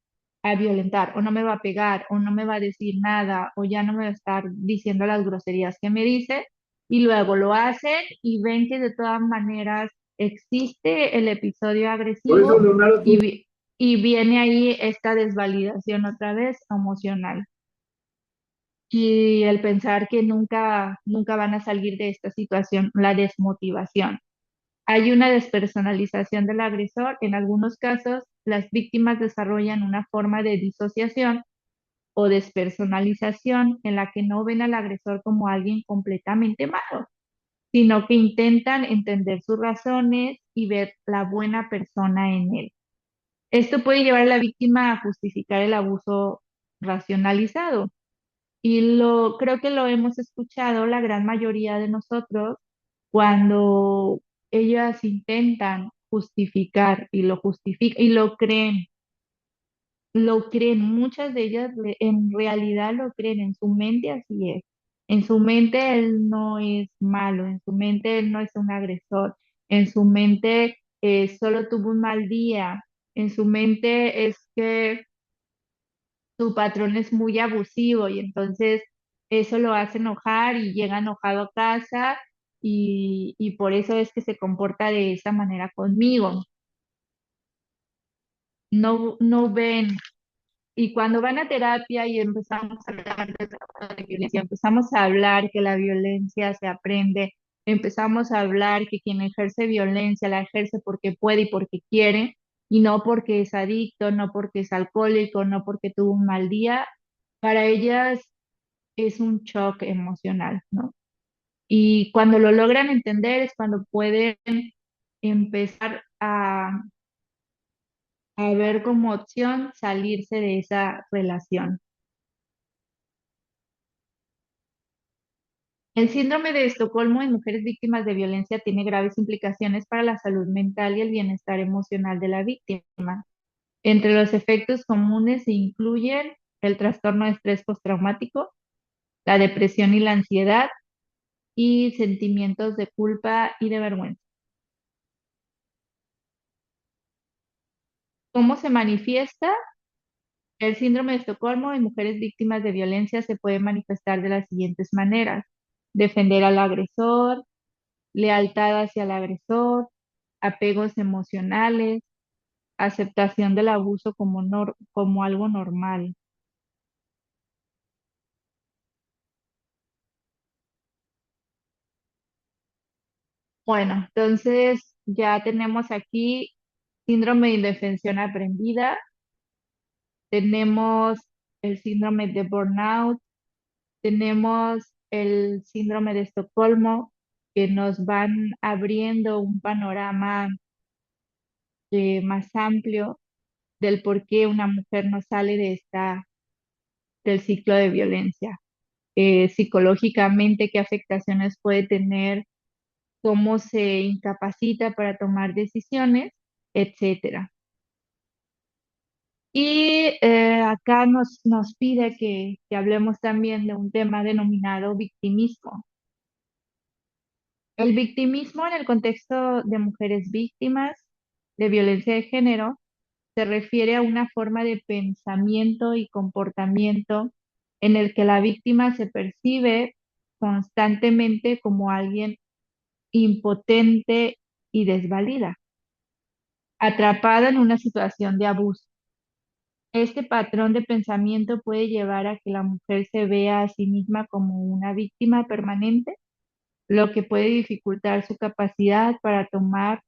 S1: a violentar o no me va a pegar o no me va a decir nada o ya no me va a estar diciendo las groserías que me dice y luego lo hacen y ven que de todas maneras existe el episodio
S6: Por eso,
S1: agresivo
S6: Leonardo,
S1: y, y viene ahí esta desvalidación otra vez emocional y el pensar que nunca van a salir de esta situación, la desmotivación. Hay una despersonalización del agresor. En algunos casos, las víctimas desarrollan una forma de disociación o despersonalización en la que no ven al agresor como alguien completamente malo, sino que intentan entender sus razones y ver la buena persona en él. Esto puede llevar a la víctima a justificar el abuso racionalizado. Y creo que lo hemos escuchado la gran mayoría de nosotros cuando ellas intentan justificar y lo justifican y lo creen, muchas de ellas en realidad lo creen, en su mente así es. En su mente él no es malo, en su mente él no es un agresor, en su mente solo tuvo un mal día, en su mente es que su patrón es muy abusivo y entonces eso lo hace enojar y llega enojado a casa y por eso es que se comporta de esa manera conmigo. No ven. Y cuando van a terapia y empezamos a hablar de violencia, empezamos a hablar que la violencia se aprende, empezamos a hablar que quien ejerce violencia la ejerce porque puede y porque quiere, y no porque es adicto, no porque es alcohólico, no porque tuvo un mal día, para ellas es un shock emocional, ¿no? Y cuando lo logran entender es cuando pueden empezar a ver como opción salirse de esa relación. El síndrome de Estocolmo en mujeres víctimas de violencia tiene graves implicaciones para la salud mental y el bienestar emocional de la víctima. Entre los efectos comunes se incluyen el trastorno de estrés postraumático, la depresión y la ansiedad y sentimientos de culpa y de vergüenza. ¿Cómo se manifiesta? El síndrome de Estocolmo en mujeres víctimas de violencia se puede manifestar de las siguientes maneras: defender al agresor, lealtad hacia el agresor, apegos emocionales, aceptación del abuso como algo normal. Bueno, entonces ya tenemos aquí síndrome de indefensión aprendida, tenemos el síndrome de burnout, tenemos el síndrome de Estocolmo, que nos van abriendo un panorama más amplio del por qué una mujer no sale del ciclo de violencia. Psicológicamente, qué afectaciones puede tener, cómo se incapacita para tomar decisiones, etcétera. Y acá nos pide que hablemos también de un tema denominado victimismo. El victimismo en el contexto de mujeres víctimas de violencia de género se refiere a una forma de pensamiento y comportamiento en el que la víctima se percibe constantemente como alguien impotente y desvalida, atrapada en una situación de abuso. Este patrón de pensamiento puede llevar a que la mujer se vea a sí misma como una víctima permanente, lo que puede dificultar su capacidad para tomar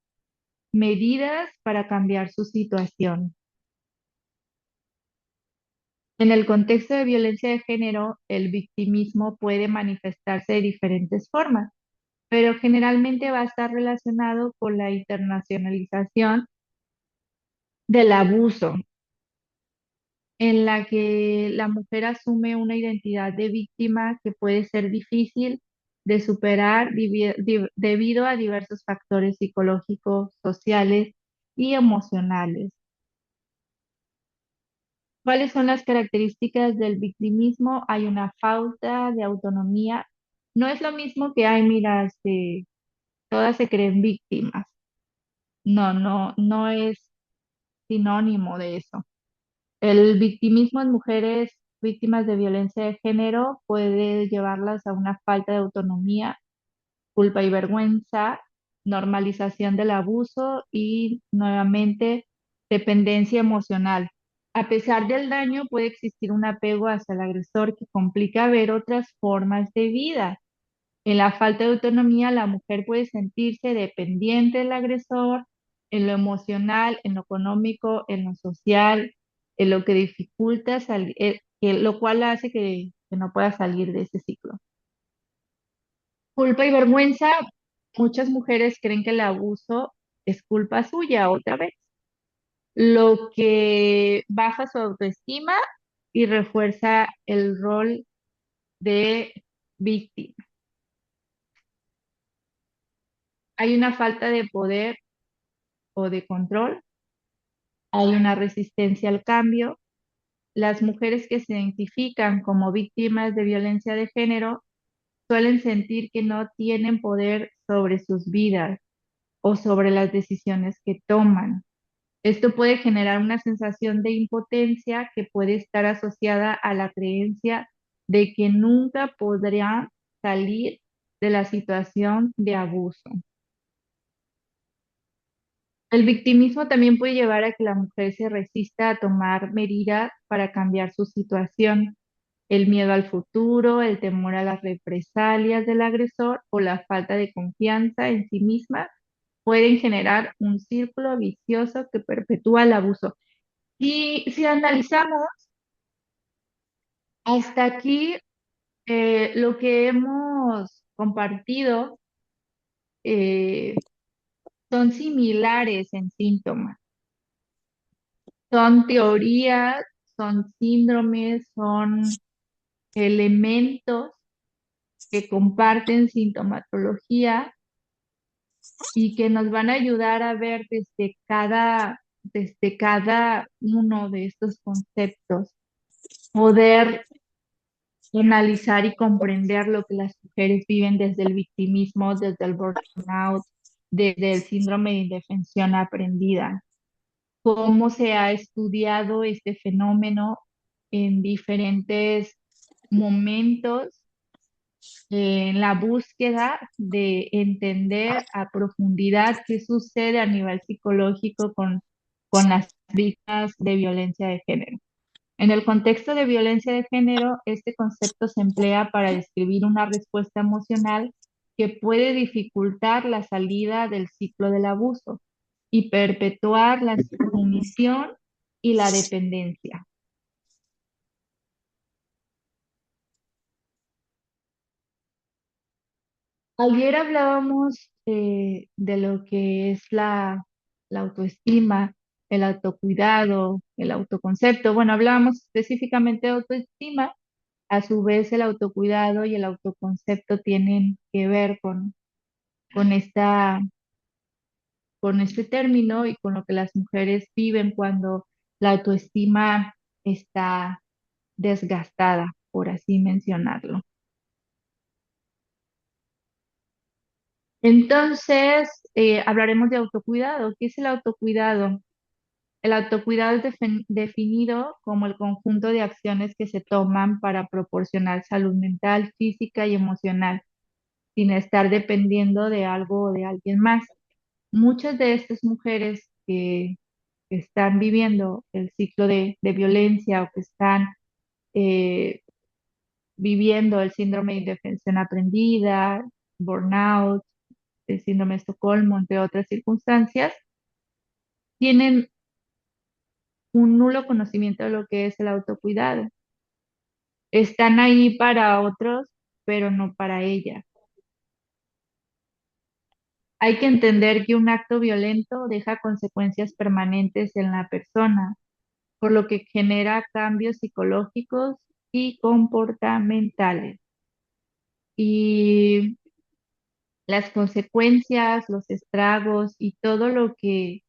S1: medidas para cambiar su situación. En el contexto de violencia de género, el victimismo puede manifestarse de diferentes formas, pero generalmente va a estar relacionado con la internacionalización del abuso, en la que la mujer asume una identidad de víctima que puede ser difícil de superar debido a diversos factores psicológicos, sociales y emocionales. ¿Cuáles son las características del victimismo? Hay una falta de autonomía. No es lo mismo que, ay, mira, todas se creen víctimas. No, no, no es sinónimo de eso. El victimismo en mujeres víctimas de violencia de género puede llevarlas a una falta de autonomía, culpa y vergüenza, normalización del abuso y nuevamente dependencia emocional. A pesar del daño, puede existir un apego hacia el agresor que complica ver otras formas de vida. En la falta de autonomía, la mujer puede sentirse dependiente del agresor en lo emocional, en lo económico, en lo social, en lo que dificulta salir, lo cual hace que no pueda salir de ese ciclo. Culpa y vergüenza, muchas mujeres creen que el abuso es culpa suya otra vez, lo que baja su autoestima y refuerza el rol de víctima. Hay una falta de poder o de control, hay una resistencia al cambio. Las mujeres que se identifican como víctimas de violencia de género suelen sentir que no tienen poder sobre sus vidas o sobre las decisiones que toman. Esto puede generar una sensación de impotencia que puede estar asociada a la creencia de que nunca podrán salir de la situación de abuso. El victimismo también puede llevar a que la mujer se resista a tomar medidas para cambiar su situación. El miedo al futuro, el temor a las represalias del agresor o la falta de confianza en sí misma pueden generar un círculo vicioso que perpetúa el abuso. Y si analizamos hasta aquí, lo que hemos compartido eh, son similares en síntomas. Son teorías, son síndromes, son elementos que comparten sintomatología y que nos van a ayudar a ver desde cada uno de estos conceptos, poder analizar y comprender lo que las mujeres viven desde el victimismo, desde el burnout, desde el síndrome de indefensión aprendida, cómo se ha estudiado este fenómeno en diferentes momentos en la búsqueda de entender a profundidad qué sucede a nivel psicológico con las víctimas de violencia de género. En el contexto de violencia de género, este concepto se emplea para describir una respuesta emocional que puede dificultar la salida del ciclo del abuso y perpetuar la sumisión y la dependencia. Ayer hablábamos de lo que es la autoestima, el autocuidado, el autoconcepto. Bueno, hablábamos específicamente de autoestima. A su vez, el autocuidado y el autoconcepto tienen que ver con con este término y con lo que las mujeres viven cuando la autoestima está desgastada, por así mencionarlo. Entonces, hablaremos de autocuidado. ¿Qué es el autocuidado? El autocuidado es definido como el conjunto de acciones que se toman para proporcionar salud mental, física y emocional, sin estar dependiendo de algo o de alguien más. Muchas de estas mujeres que están viviendo el ciclo de violencia o que están eh, viviendo el síndrome de indefensión aprendida, burnout, el síndrome de Estocolmo, entre otras circunstancias, tienen un nulo conocimiento de lo que es el autocuidado. Están ahí para otros, pero no para ella. Hay que entender que un acto violento deja consecuencias permanentes en la persona, por lo que genera cambios psicológicos y comportamentales. Y las consecuencias, los estragos y todo lo que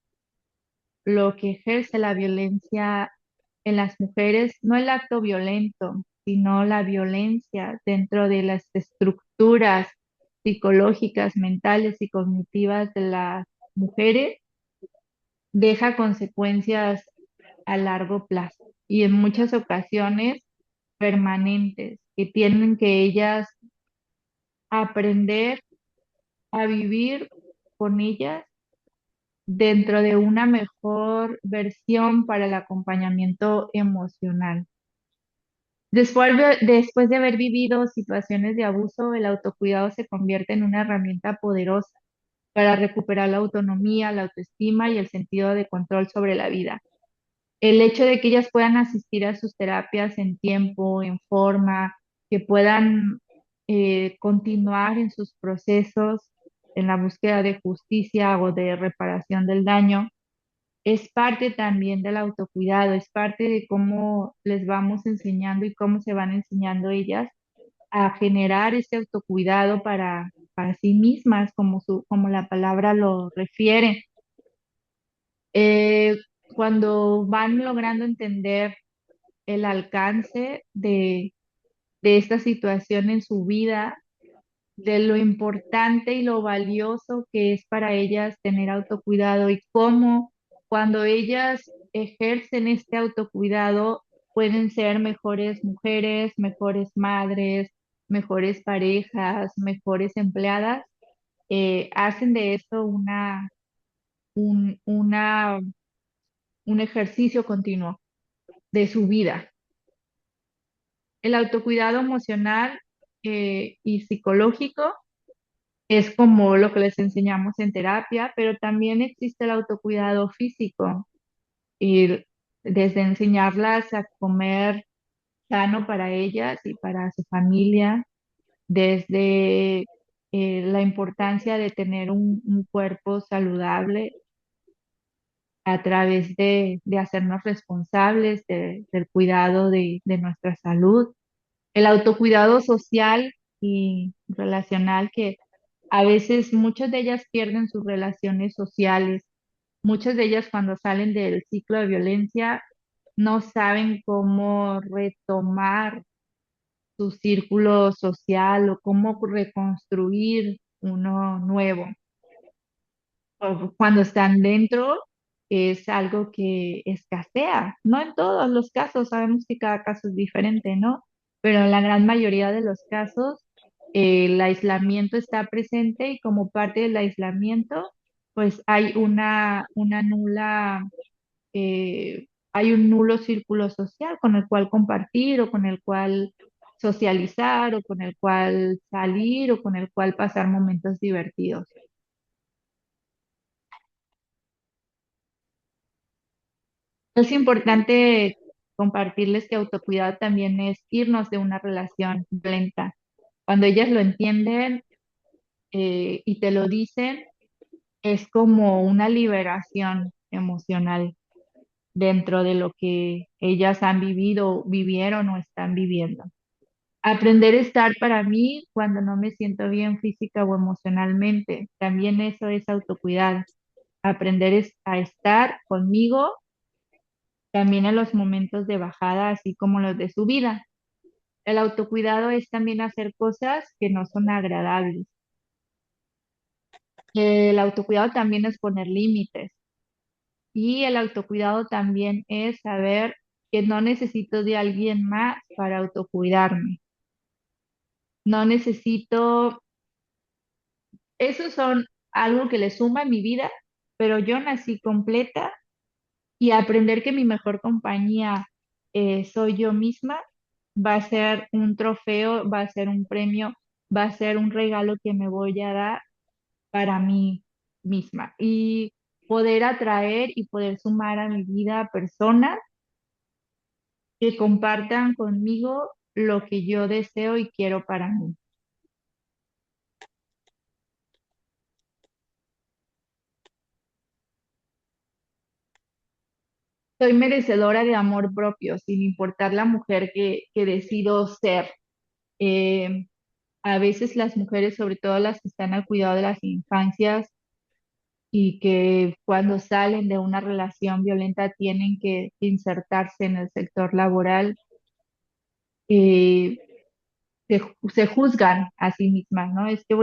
S1: ejerce la violencia en las mujeres, no el acto violento, sino la violencia dentro de las estructuras psicológicas, mentales y cognitivas de las mujeres, deja consecuencias a largo plazo y en muchas ocasiones permanentes, que tienen que ellas aprender a vivir con ellas dentro de una mejor versión para el acompañamiento emocional. Después de haber vivido situaciones de abuso, el autocuidado se convierte en una herramienta poderosa para recuperar la autonomía, la autoestima y el sentido de control sobre la vida. El hecho de que ellas puedan asistir a sus terapias en tiempo, en forma, que puedan continuar en sus procesos en la búsqueda de justicia o de reparación del daño, es parte también del autocuidado, es parte de cómo les vamos enseñando y cómo se van enseñando ellas a generar este autocuidado para sí mismas, como la palabra lo refiere. Eh, Cuando van logrando entender el alcance de esta situación en su vida, de lo importante y lo valioso que es para ellas tener autocuidado y cómo cuando ellas ejercen este autocuidado pueden ser mejores mujeres, mejores madres, mejores parejas, mejores empleadas, hacen de esto un, una, un ejercicio continuo de su vida. El autocuidado emocional y psicológico es como lo que les enseñamos en terapia, pero también existe el autocuidado físico y desde enseñarlas a comer sano para ellas y para su familia, desde la importancia de tener un cuerpo saludable a través de hacernos responsables del cuidado de nuestra salud. El autocuidado social y relacional que a veces muchas de ellas pierden sus relaciones sociales. Muchas de ellas cuando salen del ciclo de violencia no saben cómo retomar su círculo social o cómo reconstruir uno nuevo. O cuando están dentro es algo que escasea, no en todos los casos, sabemos que cada caso es diferente, ¿no? Pero en la gran mayoría de los casos el aislamiento está presente y como parte del aislamiento pues hay una nula hay un nulo círculo social con el cual compartir o con el cual socializar o con el cual salir o con el cual pasar momentos divertidos. Es importante compartirles que autocuidado también es irnos de una relación violenta. Cuando ellas lo entienden y te lo dicen, es como una liberación emocional dentro de lo que ellas han vivido, vivieron o están viviendo. Aprender a estar para mí cuando no me siento bien física o emocionalmente. También eso es autocuidar. Aprender a estar conmigo también en los momentos de bajada, así como los de subida. El autocuidado es también hacer cosas que no son agradables. El autocuidado también es poner límites. Y el autocuidado también es saber que no necesito de alguien más para autocuidarme. No necesito. Esos son algo que le suma a mi vida, pero yo nací completa y aprender que mi mejor compañía soy yo misma va a ser un trofeo, va a ser un premio, va a ser un regalo que me voy a dar para mí misma y poder atraer y poder sumar a mi vida personas que compartan conmigo lo que yo deseo y quiero para mí. Soy merecedora de amor propio, sin importar la mujer que decido ser. Eh, a veces las mujeres, sobre todo las que están al cuidado de las infancias y que cuando salen de una relación violenta tienen que insertarse en el sector laboral, eh, se juzgan a sí mismas, ¿no? Es que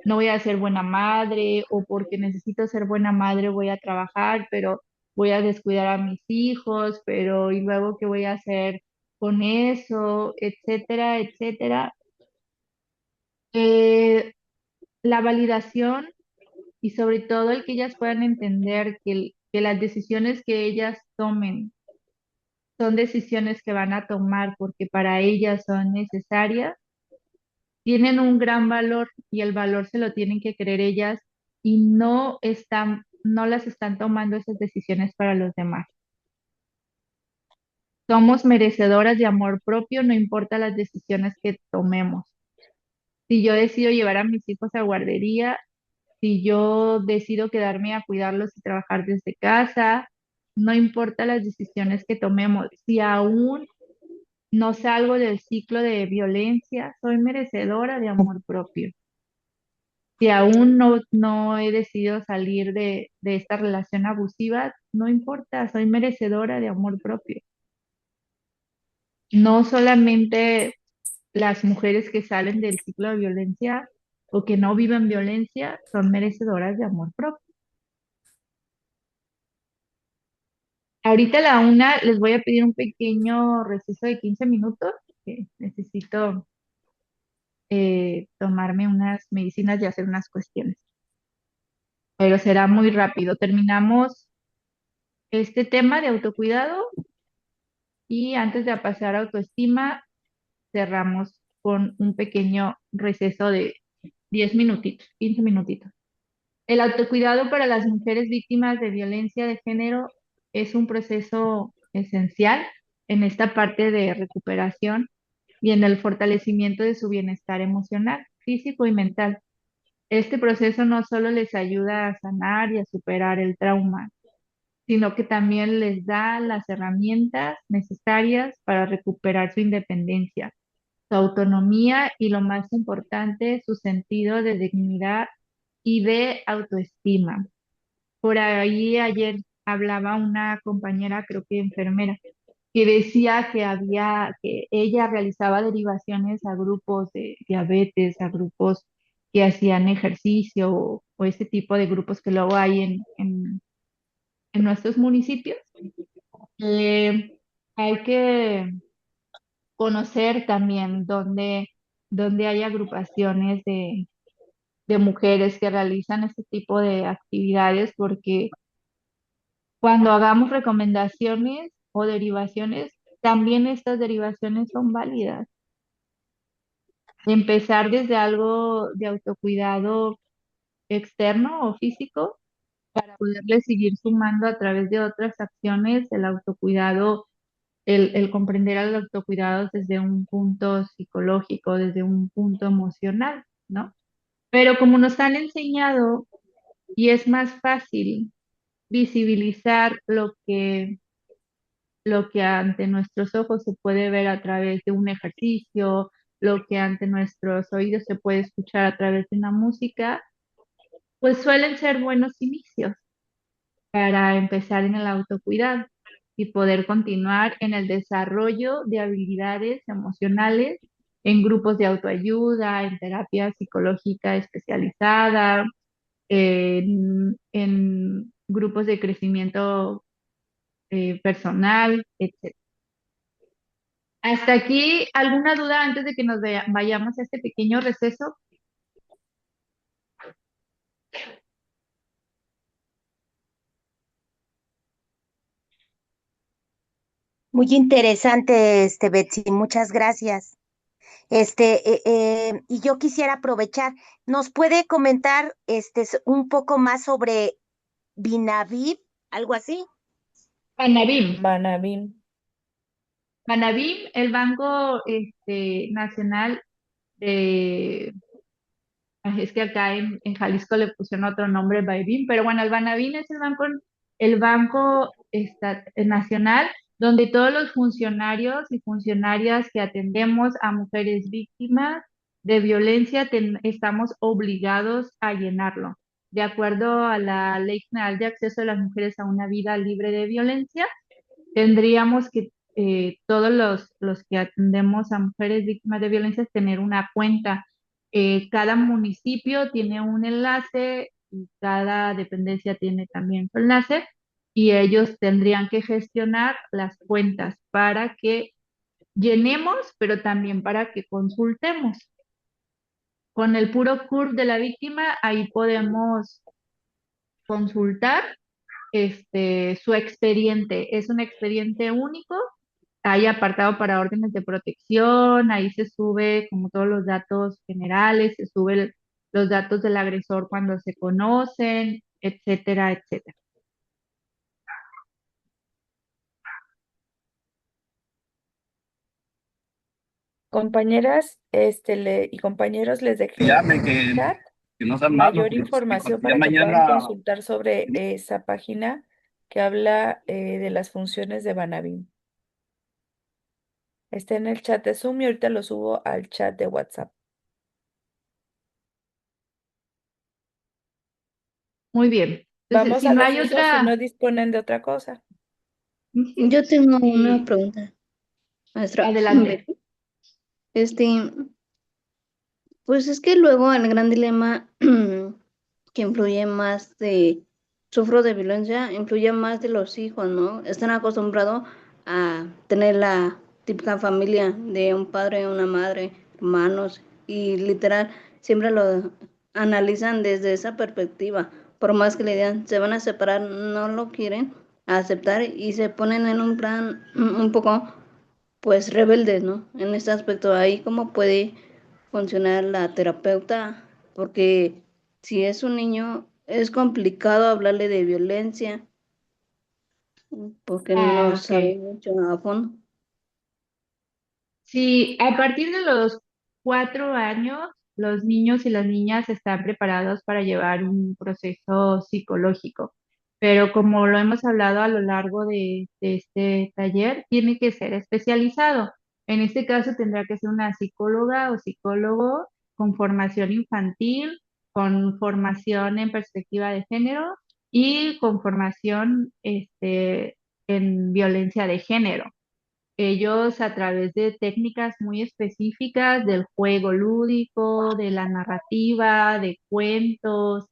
S1: no voy a ser buena madre o porque necesito ser buena madre voy a trabajar, pero voy a descuidar a mis hijos, pero ¿y luego qué voy a hacer con eso? Etcétera, etcétera. Eh, la validación y sobre todo el que ellas puedan entender que las decisiones que ellas tomen son decisiones que van a tomar porque para ellas son necesarias, tienen un gran valor y el valor se lo tienen que creer ellas y no las están tomando esas decisiones para los demás. Somos merecedoras de amor propio, no importa las decisiones que tomemos. Si yo decido llevar a mis hijos a guardería, si yo decido quedarme a cuidarlos y trabajar desde casa, no importa las decisiones que tomemos. Si aún no salgo del ciclo de violencia, soy merecedora de amor propio. Si aún no he decidido salir de esta relación abusiva, no importa, soy merecedora de amor propio. No solamente las mujeres que salen del ciclo de violencia o que no viven violencia son merecedoras de amor propio. Ahorita a la una les voy a pedir un pequeño receso de 15 minutos, que necesito tomarme unas medicinas y hacer unas cuestiones, pero será muy rápido. Terminamos este tema de autocuidado y antes de pasar a autoestima, cerramos con un pequeño receso de 10 minutitos, 15 minutitos. El autocuidado para las mujeres víctimas de violencia de género es un proceso esencial en esta parte de recuperación y en el fortalecimiento de su bienestar emocional, físico y mental. Este proceso no solo les ayuda a sanar y a superar el trauma, sino que también les da las herramientas necesarias para recuperar su independencia, su autonomía y lo más importante, su sentido de dignidad y de autoestima. Por ahí ayer hablaba una compañera, creo que enfermera, que decía que ella realizaba derivaciones a grupos de diabetes, a grupos que hacían ejercicio o ese tipo de grupos que luego hay en nuestros municipios. Hay que conocer también dónde hay agrupaciones de mujeres que realizan este tipo de actividades, porque cuando hagamos recomendaciones o derivaciones, también estas derivaciones son válidas. Empezar desde algo de autocuidado externo o físico, poderle seguir sumando a través de otras acciones el autocuidado, el comprender al autocuidado desde un punto psicológico, desde un punto emocional, ¿no? Pero como nos han enseñado y es más fácil visibilizar lo que ante nuestros ojos se puede ver a través de un ejercicio, lo que ante nuestros oídos se puede escuchar a través de una música, pues suelen ser buenos inicios para empezar en el autocuidado y poder continuar en el desarrollo de habilidades emocionales en grupos de autoayuda, en terapia psicológica especializada, en grupos de crecimiento personal, etc. Hasta aquí, ¿alguna duda antes de que nos vayamos a este pequeño receso?
S2: Muy interesante, Betsy, muchas gracias. Y yo quisiera aprovechar, ¿nos puede comentar un poco más sobre Binaviv, algo así?
S1: Banabim.
S4: Manabim.
S1: Banabim, el Banco Nacional de... Es que acá en Jalisco le pusieron otro nombre, Baibín, pero bueno, el Banabim es el banco nacional donde todos los funcionarios y funcionarias que atendemos a mujeres víctimas de violencia estamos obligados a llenarlo. De acuerdo a la Ley General de Acceso de las Mujeres a una Vida Libre de Violencia, tendríamos que todos los que atendemos a mujeres víctimas de violencia tener una cuenta. Cada municipio tiene un enlace y cada dependencia tiene también su enlace y ellos tendrían que gestionar las cuentas para que llenemos, pero también para que consultemos. Con el puro CURP de la víctima, ahí podemos consultar su expediente. Es un expediente único. Hay apartado para órdenes de protección, ahí se sube como todos los datos generales, se suben los datos del agresor cuando se conocen, etcétera, etcétera.
S4: Compañeras, y compañeros, les dejé
S5: Llame,
S4: en el chat
S5: que no sean malos,
S4: mayor información
S5: ya
S4: para que puedan
S5: mañana.
S4: consultar sobre esa página que habla de las funciones de Banabim. Está en el chat de Zoom y ahorita lo subo al chat de WhatsApp.
S1: Muy bien. Entonces,
S4: Vamos
S1: si
S4: a
S1: no hay
S4: receso si
S1: otra,
S4: no disponen de otra cosa.
S7: Yo tengo una
S1: sí,
S7: pregunta, maestra.
S1: adelante.
S7: Este, pues es que luego el gran dilema que influye más sufro de violencia, influye más de los hijos, ¿no? Están acostumbrados a tener la típica familia de un padre, una madre, hermanos, y literal, siempre lo analizan desde esa perspectiva. Por más que le digan, se van a separar, no lo quieren aceptar y se ponen en un plan un poco pues rebeldes, ¿no? En este aspecto, ahí cómo puede funcionar la terapeuta, porque si es un niño, es complicado hablarle de violencia, porque no
S1: Ah, ok.
S7: sabe mucho a fondo.
S1: Sí, a partir de los 4 años, los niños y las niñas están preparados para llevar un proceso psicológico, pero como lo hemos hablado a lo largo de este taller, tiene que ser especializado. En este caso tendrá que ser una psicóloga o psicólogo con formación infantil, con formación en perspectiva de género y con formación en violencia de género. Ellos a través de técnicas muy específicas del juego lúdico, de la narrativa, de cuentos,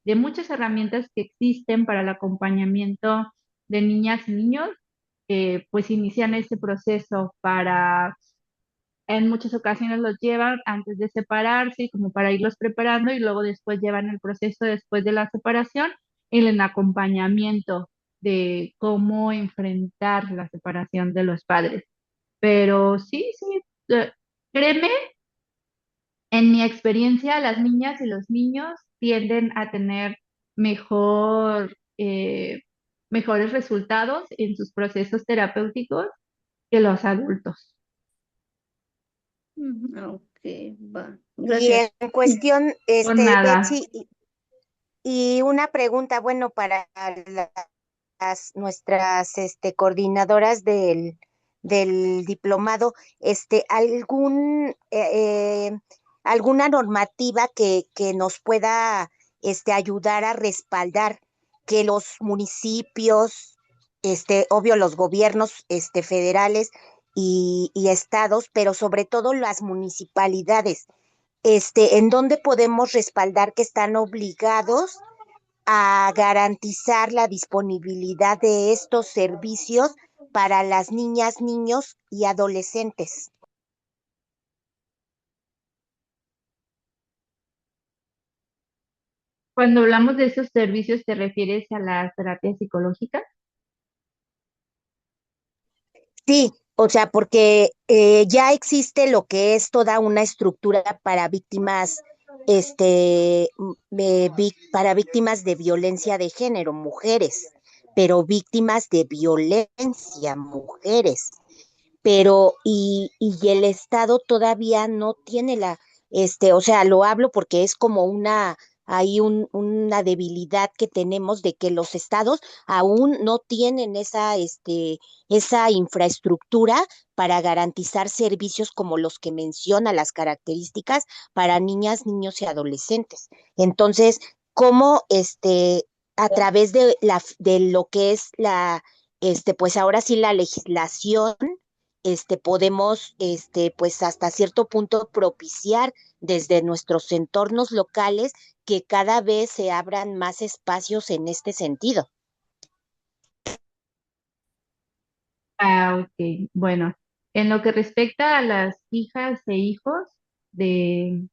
S1: de muchas herramientas que existen para el acompañamiento de niñas y niños, pues inician este proceso para, en muchas ocasiones los llevan antes de separarse y como para irlos preparando y luego después llevan el proceso después de la separación en el acompañamiento de cómo enfrentar la separación de los padres. Pero sí, sí, créeme, en mi experiencia, las niñas y los niños tienden a tener mejor, mejores resultados en sus procesos terapéuticos que los adultos.
S7: Ok, va.
S2: Y
S7: Gracias.
S2: en cuestión,
S1: Por nada.
S2: Betsy, y una pregunta, bueno, para nuestras coordinadoras del diplomado, alguna normativa que nos pueda ayudar a respaldar que los municipios, obvio los gobiernos federales y estados, pero sobre todo las municipalidades, en dónde podemos respaldar que están obligados a garantizar la disponibilidad de estos servicios para las niñas, niños y adolescentes.
S1: Cuando hablamos de esos servicios, ¿te refieres a las terapias psicológicas?
S2: Sí, o sea, porque ya existe lo que es toda una estructura para víctimas, para víctimas de violencia de género, mujeres, pero víctimas de violencia, mujeres. Pero y el Estado todavía no tiene o sea, lo hablo porque es como una debilidad que tenemos de que los estados aún no tienen esa infraestructura para garantizar servicios como los que menciona las características para niñas, niños y adolescentes. Entonces, ¿cómo a través de lo que es pues ahora sí la legislación, podemos, pues hasta cierto punto propiciar desde nuestros entornos locales que cada vez se abran más espacios en este sentido?
S1: Ah, ok. Bueno, en lo que respecta a las hijas e hijos de,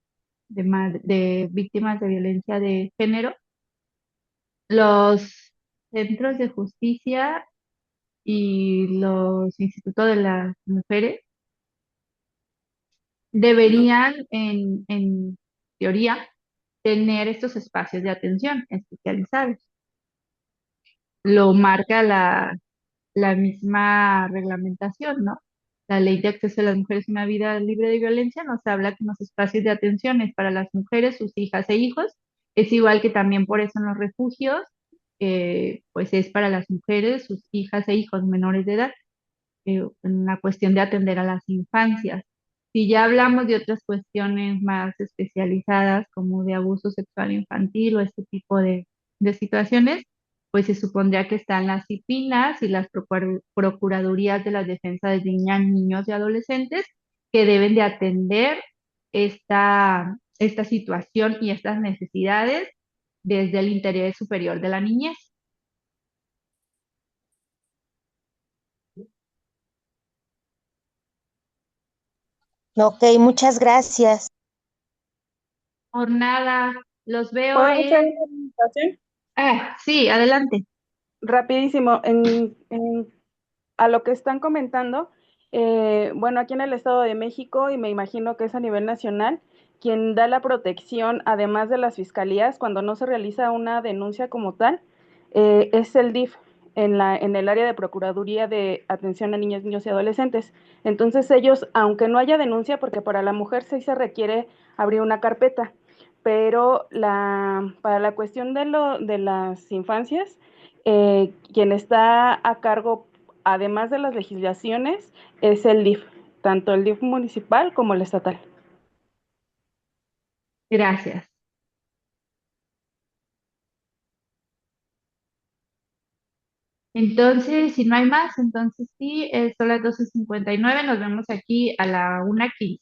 S1: de víctimas de violencia de género, los centros de justicia y los institutos de las mujeres deberían, en teoría, tener estos espacios de atención especializados. Lo marca la misma reglamentación, ¿no? La Ley de Acceso a las Mujeres a una Vida Libre de Violencia nos habla que los espacios de atención es para las mujeres, sus hijas e hijos. Es igual que también por eso en los refugios, pues es para las mujeres, sus hijas e hijos menores de edad, en la cuestión de atender a las infancias. Si ya hablamos de otras cuestiones más especializadas, como de abuso sexual infantil o este tipo de situaciones, pues se supondría que están las CIPINAS y las Procuradurías de la Defensa de Niñas, Niños y Adolescentes, que deben de atender esta situación y estas necesidades desde el interés superior de la niñez.
S2: Ok, muchas gracias.
S1: Por nada, los veo
S5: ¿Puedo hacer
S1: en...
S5: una presentación?
S1: Ah, sí, adelante.
S5: Rapidísimo, a lo que están comentando, bueno, aquí en el Estado de México, y me imagino que es a nivel nacional, quien da la protección, además de las fiscalías, cuando no se realiza una denuncia como tal, es el DIF en el área de Procuraduría de Atención a Niñas, Niños y Adolescentes. Entonces ellos, aunque no haya denuncia, porque para la mujer sí se requiere abrir una carpeta, pero para la cuestión de las infancias, quien está a cargo, además de las legislaciones, es el DIF. tanto el DIF municipal como el estatal.
S1: Gracias. Entonces, si no hay más, entonces sí, son las 12:59. Nos vemos aquí a la 1:15.